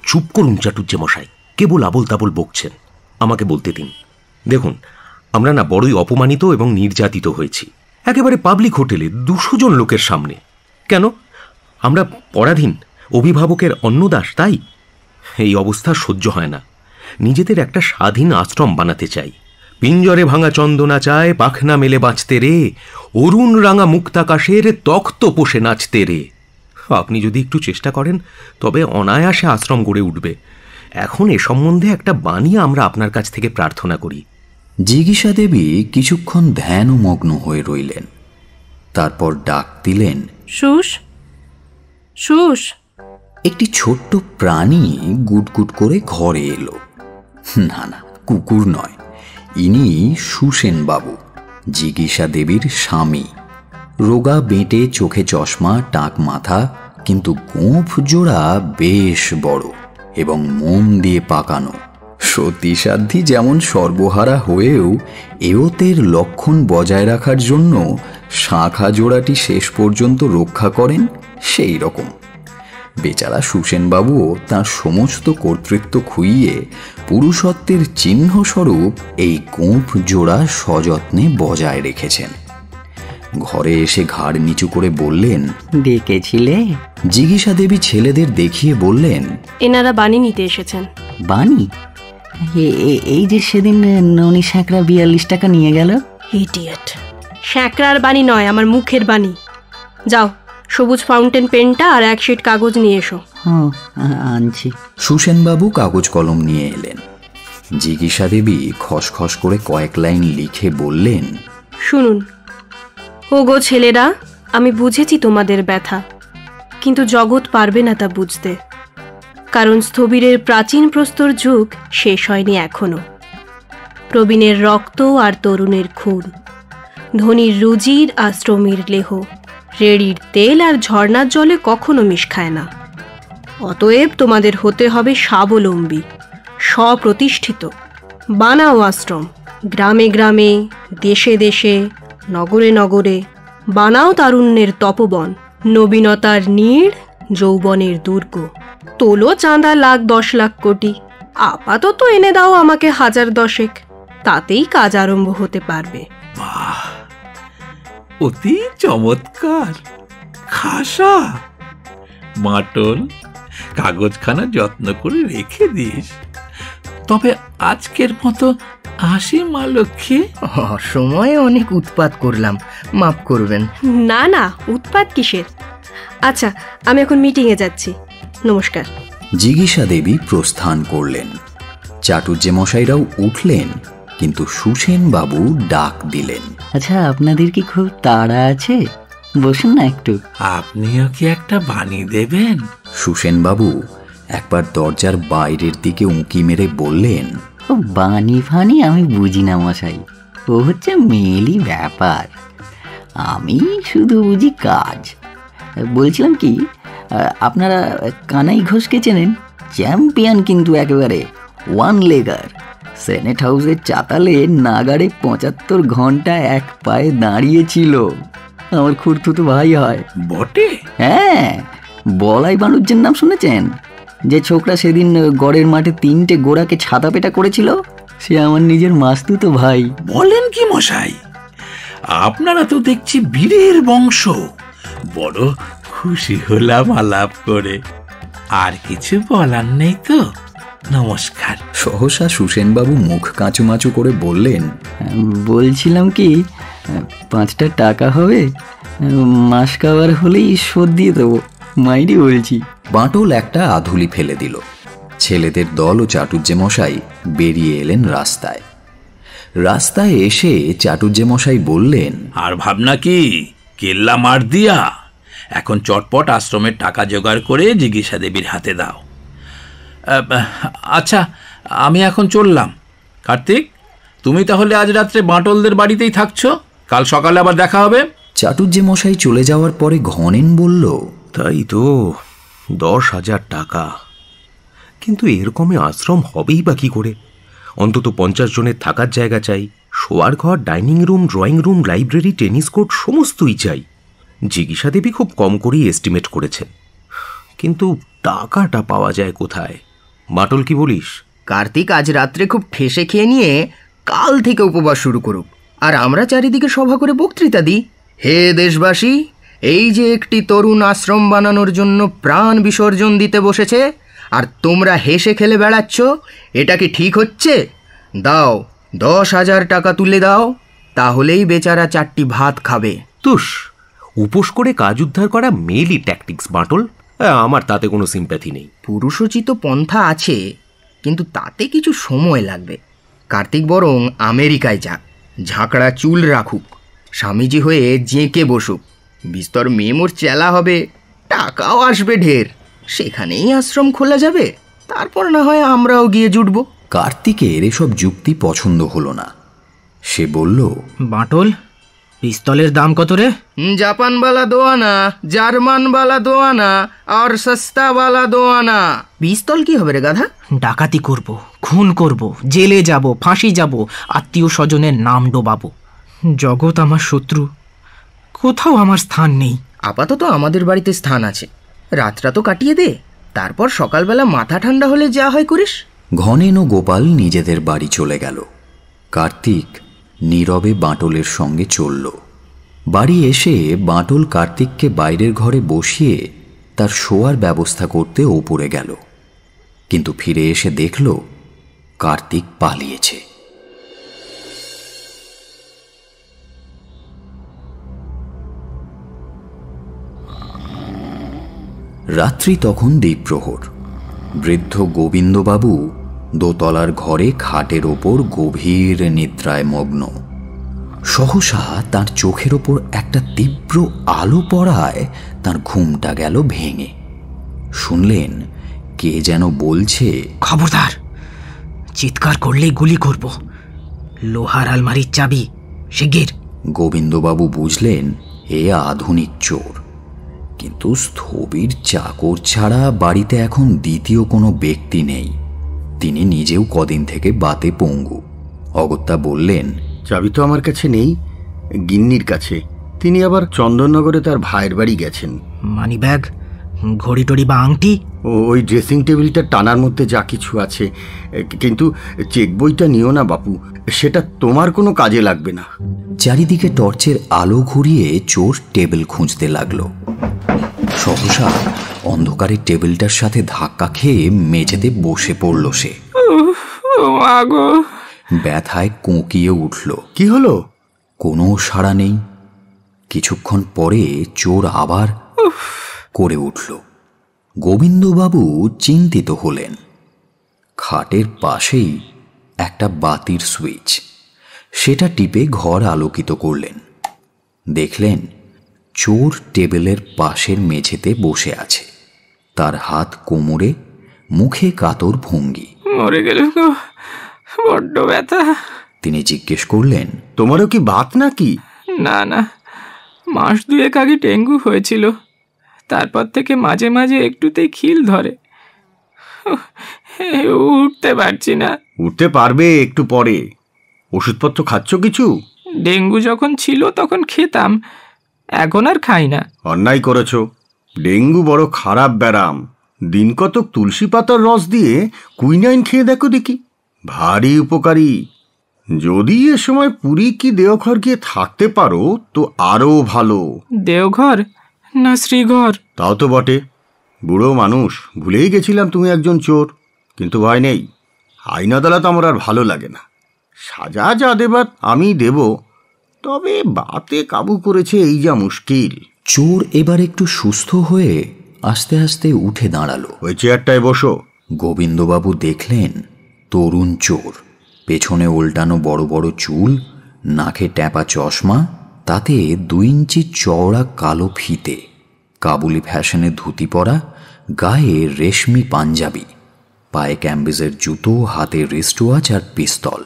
চুপ করুন চাটুর্যে মশাই, কেবল আবল তাবল বকছেন। আমাকে বলতে দিন। দেখুন, আমরা না বড়ই অপমানিত এবং নির্যাতিত হয়েছি, একেবারে পাবলিক হোটেলে 200 জন লোকের সামনে। কেন? আমরা পরাধীন, অভিভাবকের অন্নদাস, তাই? এই অবস্থা সহ্য হয় না। নিজেদের একটা স্বাধীন আশ্রম বানাতে চাই। পিঞ্জরে ভাঙা চন্দনা চায়, পাখনা মেলে বাঁচতে রে, অরুণ রাঙা মুক্তাকাশের তখ্ত পোষে নাচতে রে। আপনি যদি একটু চেষ্টা করেন তবে অনায়াসে আশ্রম গড়ে উঠবে। এখন এ সম্বন্ধে একটা বাণী আমরা আপনার কাছ থেকে প্রার্থনা করি। জিগীষা দেবী কিছুক্ষণ ধ্যানমগ্ন হয়ে রইলেন। তারপর ডাক দিলেন, সুস সুস। একটি ছোট্ট প্রাণী গুটগুট করে ঘরে এলো। না না, কুকুর নয়, ইনি সুসেন বাবু, জিগীষা দেবীর স্বামী। রোগা বেঁটে, চোখে চশমা, টাক মাথা, কিন্তু গোঁফ জোড়া বেশ বড় এবং মোম দিয়ে পাকানো। সতীসাধ্যী যেমন সর্বহারা হয়েও এওতের লক্ষণ বজায় রাখার জন্য শাখা জোড়াটি শেষ পর্যন্ত রক্ষা করেন, সেই রকম। বেচারা সুসেনবাবুও তাঁর সমস্ত কর্তৃত্ব খুইয়ে পুরুষত্বের চিহ্নস্বরূপ এই গোঁফ জোড়া সযত্নে বজায় রেখেছেন। ঘরে এসে ঘাড় নিচু করে বললেন, ডেকেছিলে? জিগিসা দেবী ছেলেদের দেখিয়ে বললেন, এনারা বাণী নিতে এসেছেন। বাণী? এই যে সেদিন ননি স্যাঁকড়া 42 টাকা নিয়ে গেল। ইডিয়েট! স্যাঁকড়ার বাণী নয়, আমার মুখের বাণী। যাও, সবুজ ফাউন্টেন পেনটা আর 1 শিট কাগজ নিয়ে এসো। আনছি। সুসেনবাবু কাগজ কলম নিয়ে এলেন। জিগিসা দেবী খসখস করে কয়েক লাইন লিখে বললেন, শুনুন, ওগো ছেলেরা, আমি বুঝেছি তোমাদের ব্যথা, কিন্তু জগৎ পারবে না তা বুঝতে, কারণ স্থবিরের প্রাচীন প্রস্তর যুগ শেষ হয়নি এখনো। প্রবীণের রক্ত আর তরুণের খুন, ধনীর রুজির আর শ্রমীর লেহ, রেড়ির তেল আর ঝর্ণার জলে কখনো মিশ খায় না। অতএব তোমাদের হতে হবে স্বাবলম্বী, স্বপ্রতিষ্ঠিত। বানাও আশ্রম, গ্রামে গ্রামে, দেশে দেশে, নগরে নগরে। বানাও তারুণ্যের তপবন, নবীনতার নীড়, যৌবনের দুর্গ। তোলো চাঁদা 1,00,000 10 লাখ কোটি। আপাতত এনে দাও আমাকে 1000 তাতেই কাজ আরম্ভ হতে পারবে। বাহ, অতি চমৎকার, খাসা। মাটল, কাগজখানা যত্ন করে রেখে দিস। তবে আজকের মতো আসি মা লক্ষ্মী। অসময়ে অনেক উৎপাত করলাম, মাফ করবেন। না না, উৎপাত কিসের? আচ্ছা, আমি এখন মিটিংয়ে যাচ্ছি, নমস্কার। জিগিসা দেবী প্রস্থান করলেন। চাটুর্যে মশাইরাও উঠলেন, কিন্তু সুসেনবাবু ডাক দিলেন, আচ্ছা, আপনাদের কি খুব তাড়া আছে? বসুন না একটু। আপনিও কি একটা বাণী দেবেন? সুসেনবাবু একবার দরজার বাইরের দিকে উঁকি মেরে বললেন, ও বাণী ফানি আমি বুঝি না মশাই, ও হচ্ছে মেয়েলি ব্যাপার। আমি শুধু বুঝি কাজ। বলছিলাম কি, আপনারা কানাই ঘোষকে চেনেন? চ্যাম্পিয়ন কিন্তু একেবারে, 1 লেগার। সেনেট হাউসের চাতালে নাগাড়ে 75 ঘন্টা এক পায়ে দাঁড়িয়েছিল। আমার খুড়তুতো ভাই হয়। বটে? হ্যাঁ, বলাই বাণুজ্যের নাম শুনেছেন? যে ছোকরা সেদিন গড়ের মাঠে 3টে গোড়াকে ছাতা পেটা করেছিল, সে আমার নিজের মাস্তুতো ভাই। বলেন কি মশাই, আপনারা তো দেখছি বীরের বংশ। বড় খুশি হলাম আলাপ করে। আর কিছু বলার নেই তো? নমস্কার। সহসা সুসেনবাবু মুখ কাঁচুমাচু করে বললেন, বলছিলাম কি, 5টা টাকা হবে? মাস কাবার হলেই শোধ দিয়ে দেবো, মাইরি বলছি। বাঁটল একটা আধুলি ফেলে দিল। ছেলেদের দল ও চাটুর্যে মশাই বেরিয়ে এলেন রাস্তায়। রাস্তায় এসে চাটুর্যে মশাই বললেন, আর ভাবনা কি, কেল্লা মার দিয়া? এখন চটপট আশ্রমের টাকা জোগাড় করে জিগিসা দেবীর হাতে দাও। আচ্ছা, আমি এখন চললাম। কার্তিক, তুমি তাহলে আজ রাত্রে বাঁটলদের বাড়িতেই থাকছো, কাল সকালে আবার দেখা হবে। চাটুর্যে মশাই চলে যাওয়ার পরে ঘনেন বলল, তাই তো, 10,000 টাকা। কিন্তু এরকমে আশ্রম হবেই বা কি করে? অন্তত 50 জনের থাকার জায়গা চাই, শোয়ার ঘর, dining room, drawing room, library, tennis court, সমস্তই চাই। জিগিসা দেবী খুব কম করেই এস্টিমেট করেছেন, কিন্তু টাকাটা পাওয়া যায় কোথায়? বাটল, কি বলিস? কার্তিক আজ রাত্রে খুব ঠেসে খেয়ে নিয়ে কাল থেকে উপবাস শুরু করুক, আর আমরা চারিদিকে সভা করে বক্তৃতা দিই। হে দেশবাসী, এই যে একটি তরুণ আশ্রম বানানোর জন্য প্রাণ বিসর্জন দিতে বসেছে, আর তোমরা হেসে খেলে বেড়াচ্ছ, এটা কি ঠিক হচ্ছে? দাও, 10,000 টাকা তুলে দাও, তাহলেই বেচারা 4টি ভাত খাবে। তুস, উপোস করে কাজ উদ্ধার করা মেলি ট্যাকটিক্স বাটল। আমার তাতে কোনো সিম্প্যাথি নেই। পুরুষোচিত পন্থা আছে, কিন্তু তাতে কিছু সময় লাগবে। কার্তিক বরং আমেরিকায় যাক, ঝাঁকড়া চুল রাখুক, স্বামীজি হয়ে জেঁকে বসুক, বিস্তর মেমোর চেলা হবে, টাকাও আসবে ঢের। সেখানেই আশ্রম খোলা যাবে, তারপর না হয় আমরাও গিয়ে জুটব। কার্তিকের এসব যুক্তি পছন্দ হলো না। সে বলল, বাঁটল, পিস্তলের দাম কত রে? জাপানওয়ালা 2 আনা, জার্মানওয়ালা 2 আনা, আর সস্তাওয়ালা 2 আনা। পিস্তল কি হবে রে গাধা? ডাকাতি করব, খুন করব, জেলে যাব, ফাঁসি যাব, আত্মীয় স্বজনের নাম ডোবাবো। জগৎ আমার শত্রু, কোথাও আমার স্থান নেই। আপাতত আমাদের বাড়িতে স্থান আছে, রাতটা তো কাটিয়ে দে, তারপর সকালবেলা মাথা ঠান্ডা হলে যা হয় করিস। ঘনেন ও গোপাল নিজেদের বাড়ি চলে গেল। কার্তিক নীরবে বাঁটলের সঙ্গে চলল। বাড়ি এসে বাঁটুল কার্তিককে বাইরের ঘরে বসিয়ে তার শোয়ার ব্যবস্থা করতে ওপরে গেল, কিন্তু ফিরে এসে দেখল কার্তিক পালিয়েছে। রাত্রি তখন দ্বীপ্রহর। বৃদ্ধ গোবিন্দবাবু দোতলার ঘরে খাটের ওপর গভীর নিদ্রায় মগ্ন। সহসা তার চোখের ওপর একটা তীব্র আলো পড়ায় তার ঘুমটা গেল ভেঙে। শুনলেন কে যেন বলছে, খবরদার, চিৎকার করলেই গুলি করব, লোহার আলমারির চাবি, শিগগির। গোবিন্দবাবু বুঝলেন এ আধুনিক চোর, কিন্তু স্থবির চাকর ছাড়া বাড়িতে এখন দ্বিতীয় কোনো ব্যক্তি নেই। তিনি নিজেও কদিন থেকে বাতে পঙ্গু। অগত্যা বললেন, চাবি তো আমার কাছে নেই, গিন্নির কাছে। তিনি আবার চন্দননগরে তার ভাইয়ের বাড়ি গেছেন। মানি ব্যাগ, ঘড়ি টড়ি বা আংটি? ওই ড্রেসিং টেবিলটা টানার মধ্যে যা কিছু আছে, কিন্তু চেক বইটা নিও না বাপু, সেটা তোমার কোনো কাজে লাগবে না। চারিদিকে টর্চের আলো ঘুরিয়ে চোর টেবিল খুঁজতে লাগলো। সহসা অন্ধকারে টেবিলটার সাথে ধাক্কা খেয়ে মেঝেতে বসে পড়ল সে। ব্যথায় কোঁকিয়ে উঠল। কি হলো? কোনো সাড়া নেই। কিছুক্ষণ পরে চোর আবার করে উঠল। গোবিন্দবাবু চিন্তিত হলেন। খাটের পাশেই একটা বাতির সুইচ, সেটা টিপে ঘর আলোকিত করলেন। দেখলেন চোর টেবিলের পাশের মেঝেতে বসে আছে, তার হাত কোমরে, মুখে কাতর ভঙ্গি। মরে গেল, বড্ড ব্যথা। তিনি জিজ্ঞেস করলেন, তোমারও কি বাত নাকি? না না, মাস দুয়েক আগে ডেঙ্গু হয়েছিল, তারপর থেকে মাঝে মাঝে একটুতেই খিল ধরে, উঠতে পারছি না। উঠতে পারবে একটু পরে। ওষুধপত্র খাচ্ছ কিছু? ডেঙ্গু যখন ছিল তখন খেতাম, এখন আর খাই না। অন্যায় করেছ। ডেঙ্গু বড় খারাপ ব্যারাম। দিন কতক তুলসী পাতার রস দিয়ে কুইনাইন খেয়ে দেখো দেখি, ভারী উপকারী। যদি এ সময় পুরী কি দেওঘর গিয়ে থাকতে পারো তো আরও ভালো। দেওঘর না শ্রীঘর? তাও তো বটে। বুড়ো মানুষ, ভুলেই গেছিলাম তুমি একজন চোর। কিন্তু ভয় নেই, আইন আদালত আমার আর ভালো লাগে না। সাজা যা দেবার আমি দেব, তবে বাতে কাবু করেছে এই যা মুশকিল। চোর এবার একটু সুস্থ হয়ে আস্তে আস্তে উঠে দাঁড়ালো। ওই চেয়ারটায় বসো। গোবিন্দবাবু দেখলেন তরুণ চোর, পেছনে উল্টানো বড় বড় চুল, নাকে ট্যাপা চশমা, তাতে 2 ইঞ্চি চওড়া কালো ফিতে, কাবুলি ফ্যাশনে ধুতি পরা, গায়ে রেশমি পাঞ্জাবি, পায়ে ক্যাম্বিজের জুতো, হাতে রিস্টওয়াচ আর পিস্তল।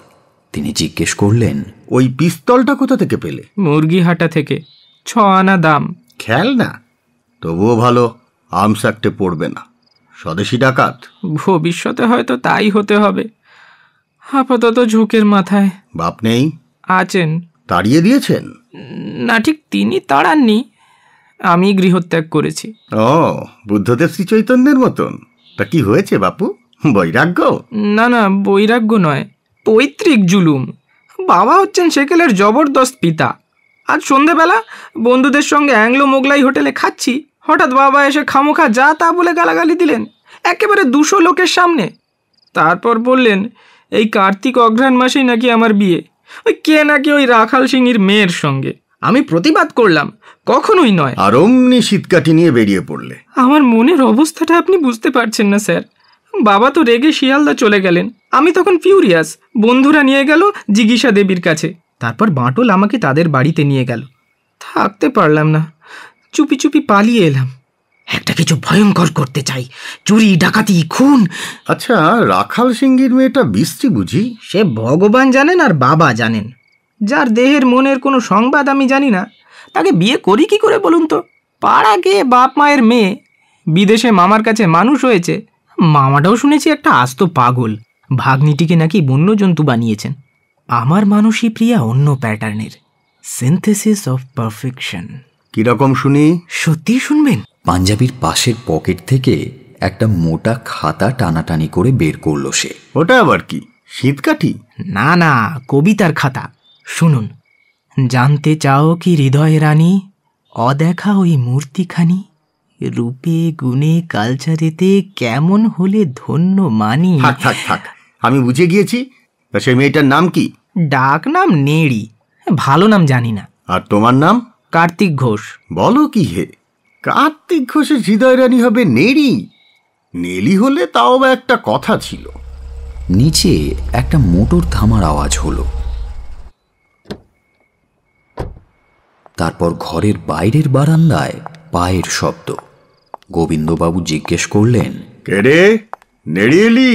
তিনি জিজ্ঞেস করলেন, ওই পিস্তলটা কোথা থেকে পেলে? মুরগিহাটা থেকে, 6 আনা দাম। খেয়াল না, তবুও ভালো, আর্মস অ্যাক্টে পড়বে না। স্বদেশি ডাকাত? ভবিষ্যতে হয়তো তাই হতে হবে। আপাতত ঝুঁকের মাথায়। বাপ নেই? আছেন। তাড়িয়ে দিয়েছেন? না, ঠিক তিনি তাড়াননি, আমি গৃহত্যাগ করেছি। ও, বুদ্ধদেব শ্রী চৈতন্যের মতন। তা কি হয়েছে বাপু, বৈরাগ্য? না না, বৈরাগ্য নয়, পৈতৃক জুলুম। বাবা হচ্ছেন সেকেলের জবরদস্ত পিতা। আজ সন্ধেবেলা বন্ধুদের সঙ্গে অ্যাংলো মোগলাই হোটেলে খাচ্ছি, হঠাৎ বাবা এসে খামোখা যা তা বলে গালাগালি দিলেন, একেবারে 200 লোকের সামনে। তারপর বললেন এই কার্তিক অঘ্রাণ মাসেই নাকি আমার বিয়ে, ওই কে নাকি ওই রাখাল সিংহির মেয়ের সঙ্গে। আমি প্রতিবাদ করলাম, কখনোই নয়। আর অমনি শীতকাঠি নিয়ে বেরিয়ে পড়লে। আমার মনের অবস্থাটা আপনি বুঝতে পারছেন না স্যার। বাবা তো রেগে শিয়ালদা চলে গেলেন, আমি তখন ফিউরিয়াস। বন্ধুরা নিয়ে গেল জিগিসা দেবীর কাছে, তারপর বাঁটুল আমাকে তাদের বাড়িতে নিয়ে গেল। থাকতে পারলাম না, চুপি চুপি পালিয়ে এলাম। একটা কিছু ভয়ঙ্কর করতে চাই, চুরি, ডাকাতি, খুন। আচ্ছা, রাখাল সিংহির মেয়েটা বিশ্রী বুঝি? সে ভগবান জানেন আর বাবা জানেন। যার দেহের মনের কোনো সংবাদ আমি জানি না, তাকে বিয়ে করি কি করে বলুন তো? পাড়া গিয়ে বাপ মায়ের মেয়ে, বিদেশে মামার কাছে মানুষ হয়েছে। মামাটাও শুনেছি একটা আস্ত পাগল, ভাগ্নিটিকে নাকি বন্যজন্তু বানিয়েছেন। আমার মানসী প্রিয়া অন্য প্যাটার্নের, সিনথেসিস অফ পারফেকশন। কিরকম শুনি? সত্যি শুনবেন? পাঞ্জাবির পাশের পকেট থেকে একটা মোটা খাতা টানাটানি করে বের করলো সে। ওটা আবার কি, শীতকাঠি? না না, কবিতার খাতা। শুনুন, জানতে চাও কি হৃদয় রানী, অদেখা ওই মূর্তিখানি, রূপে গুণে কালচারেতে কেমন হলে ধন্য মানি। থাক থাক থাক, আমি বুঝে গিয়েছি। তা সেই মেয়েটার নাম কি? ডাক নাম নেড়ি, ভালো নাম জানি না। আর তোমার নাম? কার্তিক ঘোষ। বলো কি হে, কার্তিক ঘোষের হৃদয় রানী হবে নেড়ি? নেলি হলে তাও বা একটা কথা ছিল। নিচে একটা মোটর থামার আওয়াজ হলো। তারপর ঘরের বাইরের বারান্দায় পায়ের শব্দ। গোবিন্দবাবু জিজ্ঞেস করলেন, কে রে, নেড়ি এলি?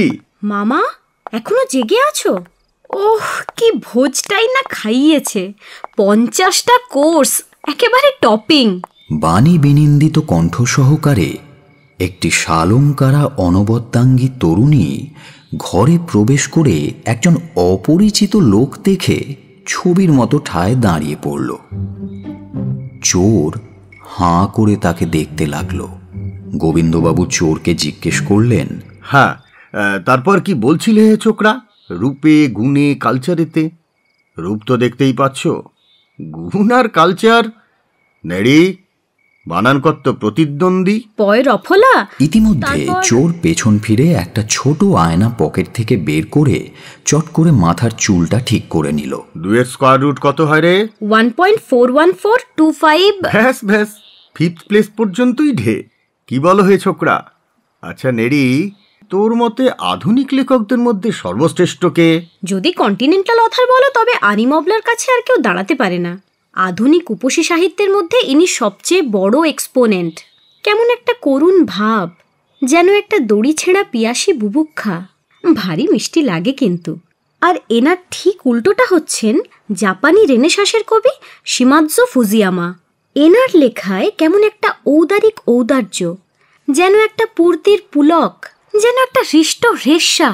মামা এখনো জেগে আছো? ওহ, কি ভোজটাই না খাইয়েছে! 50টা কোর্স, একেবারে টপিং। বাণী বিনিন্দিত কণ্ঠ সহকারে একটি শালঙ্কারা অনবদ্যাঙ্গী তরুণী ঘরে প্রবেশ করে একজন অপরিচিত লোক দেখে ছবির মতো ঠায় দাঁড়িয়ে পড়ল। চোর হাঁ করে তাকে দেখতে লাগলো। গোবিন্দবাবু চোরকে জিজ্ঞেস করলেন, হ্যাঁ, তারপর কি বলছিলে ছোকরা? রূপে গুণে কালচারেতে। রূপ তো দেখতেই পাচ্ছ, গুণ আর কালচার নেড়ি বানান কত প্রতিদ্বন্দ্বী। ইতিমধ্যে চোর পেছন ফিরে একটা ছোট আয়না পকেট থেকে বের করে চট করে মাথার চুলটা ঠিক করে নিল। 2 এর স্কয়ার রুট কত হয় রে? 1.41425। ব্যাস ব্যাস, 5th প্লেস পর্যন্তই ঢে। কি বলো হে ছোকরা? আচ্ছা নেড়ি, তোর মতে আধুনিক লেখকদের মধ্যে সর্বশ্রেষ্ঠ কে? যদি কন্টিনেন্টাল অথার বলো তবে আনি মবলার কাছে আর কেউ দাঁড়াতে পারে না। আধুনিক উপসী সাহিত্যের মধ্যে ইনি সবচেয়ে বড় এক্সপোনেন্ট। কেমন একটা করুণ ভাব, যেন একটা দড়ি ছেঁড়া পিয়াসী বুভুক্ষা। ভারী মিষ্টি লাগে কিন্তু। আর এনার ঠিক উল্টোটা হচ্ছেন জাপানি রেনেসাঁসের কবি শিমাৎসু ফুজিয়ামা। এনার লেখায় কেমন একটা ঔদারিক ঔদার্য, যেন একটা পূর্তির পুলক, যেন একটা হৃষ্ট হ্রেস্যা।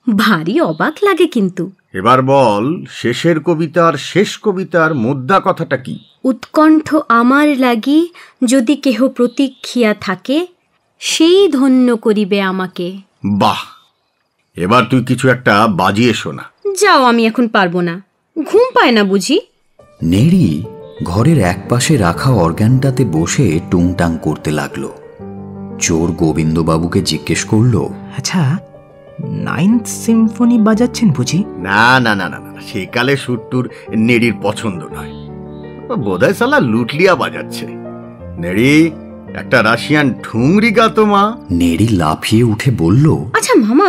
ভারী অবাক লাগে কিন্তু। এবার বল, শেষের কবিতার শেষ কবিতার মোদ্দা কথাটা কি? উৎকণ্ঠ আমার লাগি যদি কেহ প্রতীক্ষিয়া থাকে, সেই ধন্য করিবে আমাকে। বাহ, এবার তুই কিছু একটা বাজিয়ে শোনা। যাও, আমি এখন পারবো না, ঘুম পায় না বুঝি। নেড়ি ঘরের একপাশে রাখা অর্গানটাতে বসে টুংটাং করতে লাগলো। চোর গোবিন্দবাবুকে জিজ্ঞেস করলো, আচ্ছা 9th সিম্ফনি বাজাচ্ছেন বুঝি? না না না না, সেকালে সুরটুর নেড়ির পছন্দ নয়। বোধহয় সালা লুটলিয়া বাজাচ্ছে। নেড়ি, একটা রাশিয়ান ঠুংরি গা তো মা। নেড়ি লাফিয়ে উঠে বলল, আচ্ছা মামা,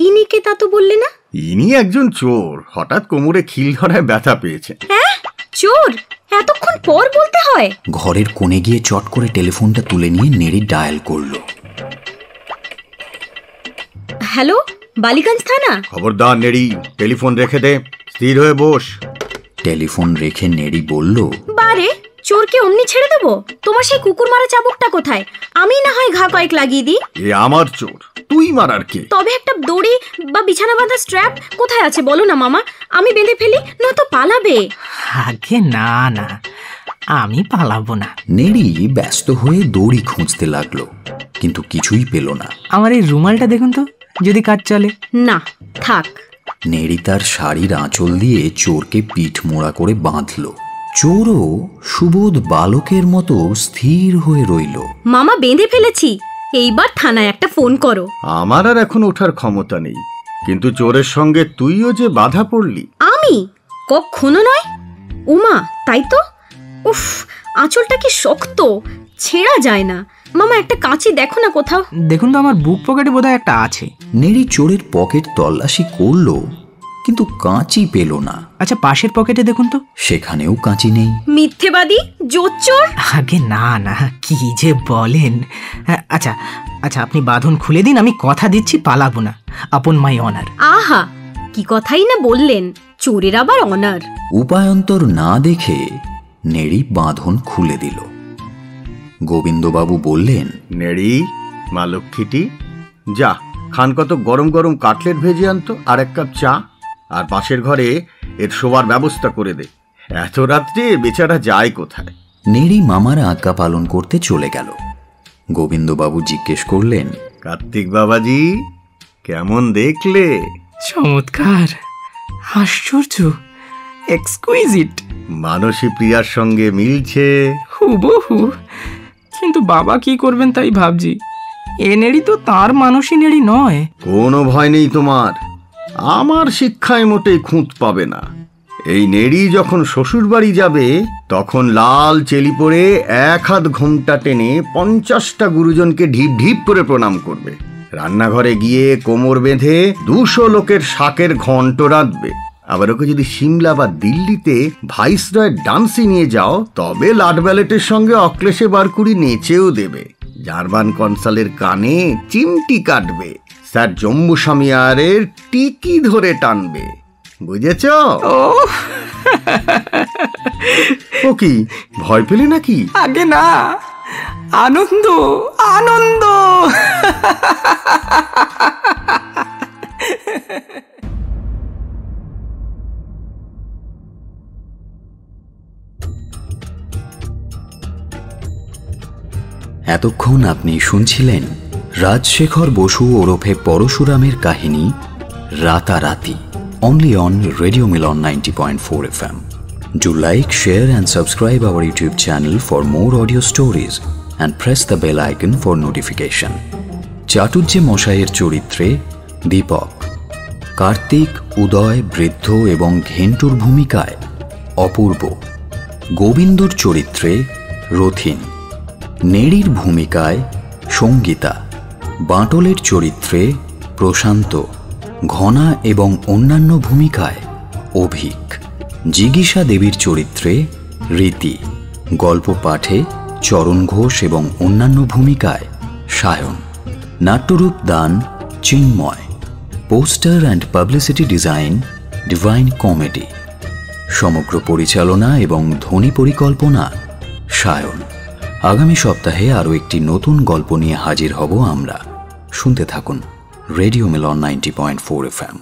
ইনি কে তা তো বললে না? ইনি একজন চোর, হঠাৎ কোমরে খিল ধরায় ব্যথা পেয়েছে। হ্যাঁ, চোর এতক্ষণ পর বলতে হয়? ঘরের কোণে গিয়ে চট করে টেলিফোনটা তুলে নিয়ে নেড়ি ডায়াল করলো। হ্যালো, বালিগঞ্জ থানা। খবরদার নেড়ি, টেলিফোন রেখে দে, স্থির হয়ে বস। টেলিফোন রেখে নেড়ি বলল, বারে, চোরকে অমনি ছেড়ে দেবো? তোমার সেই কুকুর মারা চাবুকটা কোথায়? আমি না হয় ঘা কয়েক লাগিয়ে দিই। এ আমার চোর, তুই মারার কে? তবে একটা দড়ি বা বিছানা বাঁধা স্ট্র্যাপ কোথায় আছে বলো না মামা, আমি বেঁধে ফেলি, নয়তো পালাবে। আগে না না, আমি পালাবো না। নেড়ি ব্যস্ত হয়ে দড়ি খুঁজতে লাগলো, কিন্তু কিছুই পেল না। আমার এই রুমালটা দেখুন তো, যদি কাজ চলে। না, থাক। নেড়ি তার শাড়ির আঁচল দিয়ে চোরকে পিঠ মোড়া করে বাঁধল। চোরও সুবোধ বালকের মতো স্থির হয়ে রইল। মামা বেঁধে ফেলেছি, এইবার থানায় একটা ফোন করো। আমার আর এখন ওঠার ক্ষমতা নেই, কিন্তু চোরের সঙ্গে তুইও যে বাধা পড়লি। আমি কখনো নয়। উমা, তাই তো। উফ, আঁচলটা কি শক্ত, ছেঁড়া যায় না। মামা একটা কাঁচি দেখো না কোথাও। দেখুন তো, আমার বুক পকেটে বোধহয় একটা আছে। নেড়ি চোরের পকেট তল্লাশি করলো, কিন্তু কাঁচি পেল না। আচ্ছা পাশের পকেটে দেখুন তো। সেখানেও কাঁচি নেই। মিথ্যেবাদী, জোচ্চোর। আগে না না, কি যে বলেন। আচ্ছা আচ্ছা, আপনি বাঁধন খুলে দিন, আমি কথা দিচ্ছি পালাবো না, আপন মাই অনার। আহা, কি কথাই না বললেন, চোরের আবার অনার। উপায়ন্তর না দেখে নেড়ি বাঁধন খুলে দিল। গোবিন্দবাবু বললেন, নেড়ি, মা লক্ষ্মীটি, যা খান কত গরম গরম কাটলেট ভেজে আনতো, আর 1 কাপ চা, আর পাশের ঘরে এর শোবার ব্যবস্থা করে দে। এত রাত্রে বেচারা যায় কোথায়? নেড়ি মামার আজ্ঞা পালন করতে চলে গেল। গোবিন্দবাবু জিজ্ঞেস করলেন, কার্তিক বাবাজি, কেমন দেখলে? চমৎকার, আশ্চর্য, এক্সকুইজিট। মানসী প্রিয়ার সঙ্গে মিলছে। হুবহু। কিন্তু বাবা কি করবেন তাই ভাবছি। এ নেড়ি তো তার মানসী নেড়ি নয়। কোনো ভয় নেই তোমার, আমার শিক্ষায় মোটেই খুঁত পাবে না। এই নেড়ি যখন শ্বশুর বাড়ি যাবে তখন লাল চেলি পরে 1 হাত ঘোমটা টেনে 50টা গুরুজনকে ঢিপ ঢিপ করে প্রণাম করবে। রান্নাঘরে গিয়ে কোমর বেঁধে 200 লোকের শাকের ঘন্ট রাঁধবে। আবার ওকে যদি সিমলা বা দিল্লিতে ভাইসরয়ের ডান্সে নিয়ে যাও তবে লাট ব্যালেটের সঙ্গে অক্লেশে বারকুড়ি নেচেও দেবে। জার্মান কনসালের কানে চিমটি কাটবে, স্যার জম্মু সামিয়ারের টিকি ধরে টানবে। বুঝেছ? ও কি ভয় পেলে নাকি? আগে না, আনন্দ আনন্দ। এতক্ষণ আপনি শুনছিলেন রাজশেখর বসু ওরফে পরশুরামের কাহিনী রাতারাতি, only on Radio Milan 90.4 FM. Do like, share and subscribe our YouTube channel for more audio stories and press the bell icon for notification. চাটুর্যে মশাইয়ের চরিত্রে দীপক, কার্তিক, উদয়, বৃদ্ধ এবং ঘেন্টুর ভূমিকায় অপূর্ব, গোবিন্দর চরিত্রে রথিন, নেড়ির ভূমিকায় সঙ্গীতা, বাঁটলের চরিত্রে প্রশান্ত, ঘনা এবং অন্যান্য ভূমিকায় অভিক, জিগিষা দেবীর চরিত্রে রীতি, গল্প পাঠে চরণ ঘোষ এবং অন্যান্য ভূমিকায় সায়ন, নাট্যরূপ দান Chinmoy, poster and publicity design Divine Comedy, সমগ্র পরিচালনা এবং ধ্বনি পরিকল্পনা সায়ন। আগামী সপ্তাহে আরও একটি নতুন গল্প নিয়ে হাজির হব আমরা। শুনতে থাকুন রেডিও মিলন 90.4 FM।